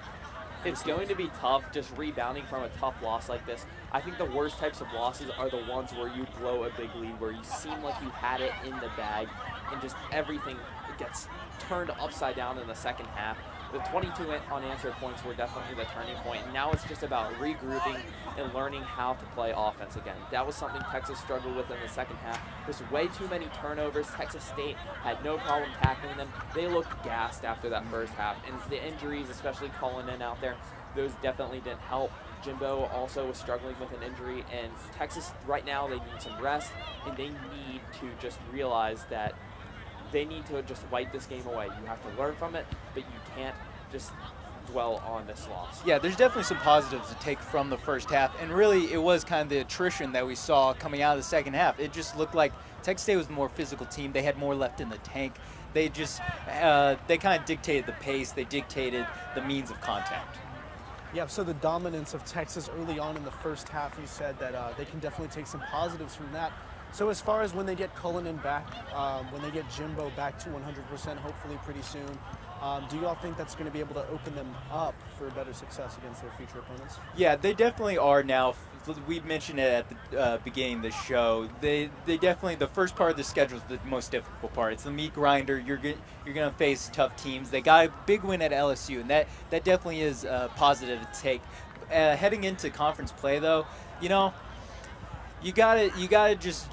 It's going to be tough just rebounding from a tough loss like this. I think the worst types of losses are the ones where you blow a big lead, where you seem like you had it in the bag, and just everything gets turned upside down in the second half. The 22 unanswered points were definitely the turning point. And now it's just about regrouping and learning how to play offense again. That was something Texas struggled with in the second half. There's way too many turnovers. Texas State had no problem tackling them. They looked gassed after that first half. And the injuries, especially Cullinan out there, those definitely didn't help. Jimbo also was struggling with an injury. And Texas, right now, they need some rest. And they need to just realize that they need to just wipe this game away. You have to learn from it, but you can't just dwell on this loss. Yeah, there's definitely some positives to take from the first half, and really it was kind of the attrition that we saw coming out of the second half. It just looked like Texas State was a more physical team. They had more left in the tank. They just they kind of dictated the pace. They dictated the means of contact. Yeah, so the dominance of Texas early on in the first half, you said that they can definitely take some positives from that. So as far as when they get Cullinan back, when they get Jimbo back to 100%, hopefully pretty soon, do you all think that's going to be able to open them up for better success against their future opponents? Yeah, they definitely are now. We mentioned it at the beginning of the show. They definitely, the first part of the schedule is the most difficult part. It's the meat grinder. You're going to face tough temes. They got a big win at LSU, and that definitely is positive to take. Heading into conference play, though, you gotta just.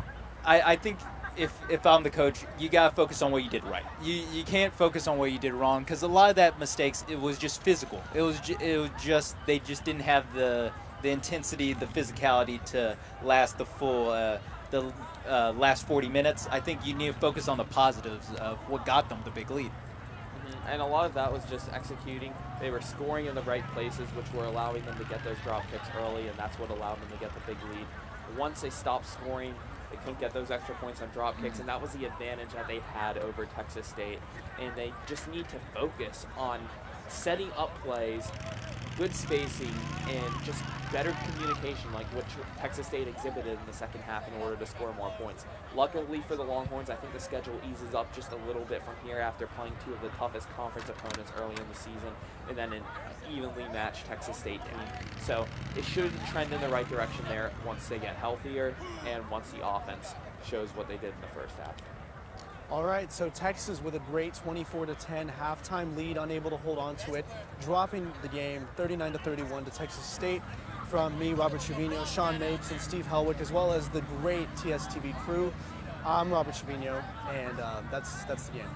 I think if I'm the coach, you gotta focus on what you did right. You can't focus on what you did wrong, because a lot of that mistakes, it was just physical. It was just they just didn't have the intensity, the physicality to last the full last 40 minutes. I think you need to focus on the positives of what got them the big lead. And a lot of that was just executing. They were scoring in the right places, which were allowing them to get those drop kicks early, and that's what allowed them to get the big lead. Once they stopped scoring, they couldn't get those extra points on drop kicks, and that was the advantage that they had over Texas State. And they just need to focus on setting up plays, good spacing, and just better communication, like what Texas State exhibited in the second half in order to score more points. Luckily for the Longhorns, I think the schedule eases up just a little bit from here after playing two of the toughest conference opponents early in the season, and then an evenly matched Texas State team. So it should trend in the right direction there once they get healthier and once the offense shows what they did in the first half. All right, so Texas with a great 24-10 halftime lead, unable to hold on to it, dropping the game 39-31 to Texas State. From me, Robert Trevino, Sean Mapes, and Steve Helwick, as well as the great TSTV crew, I'm Robert Trevino, and that's the game.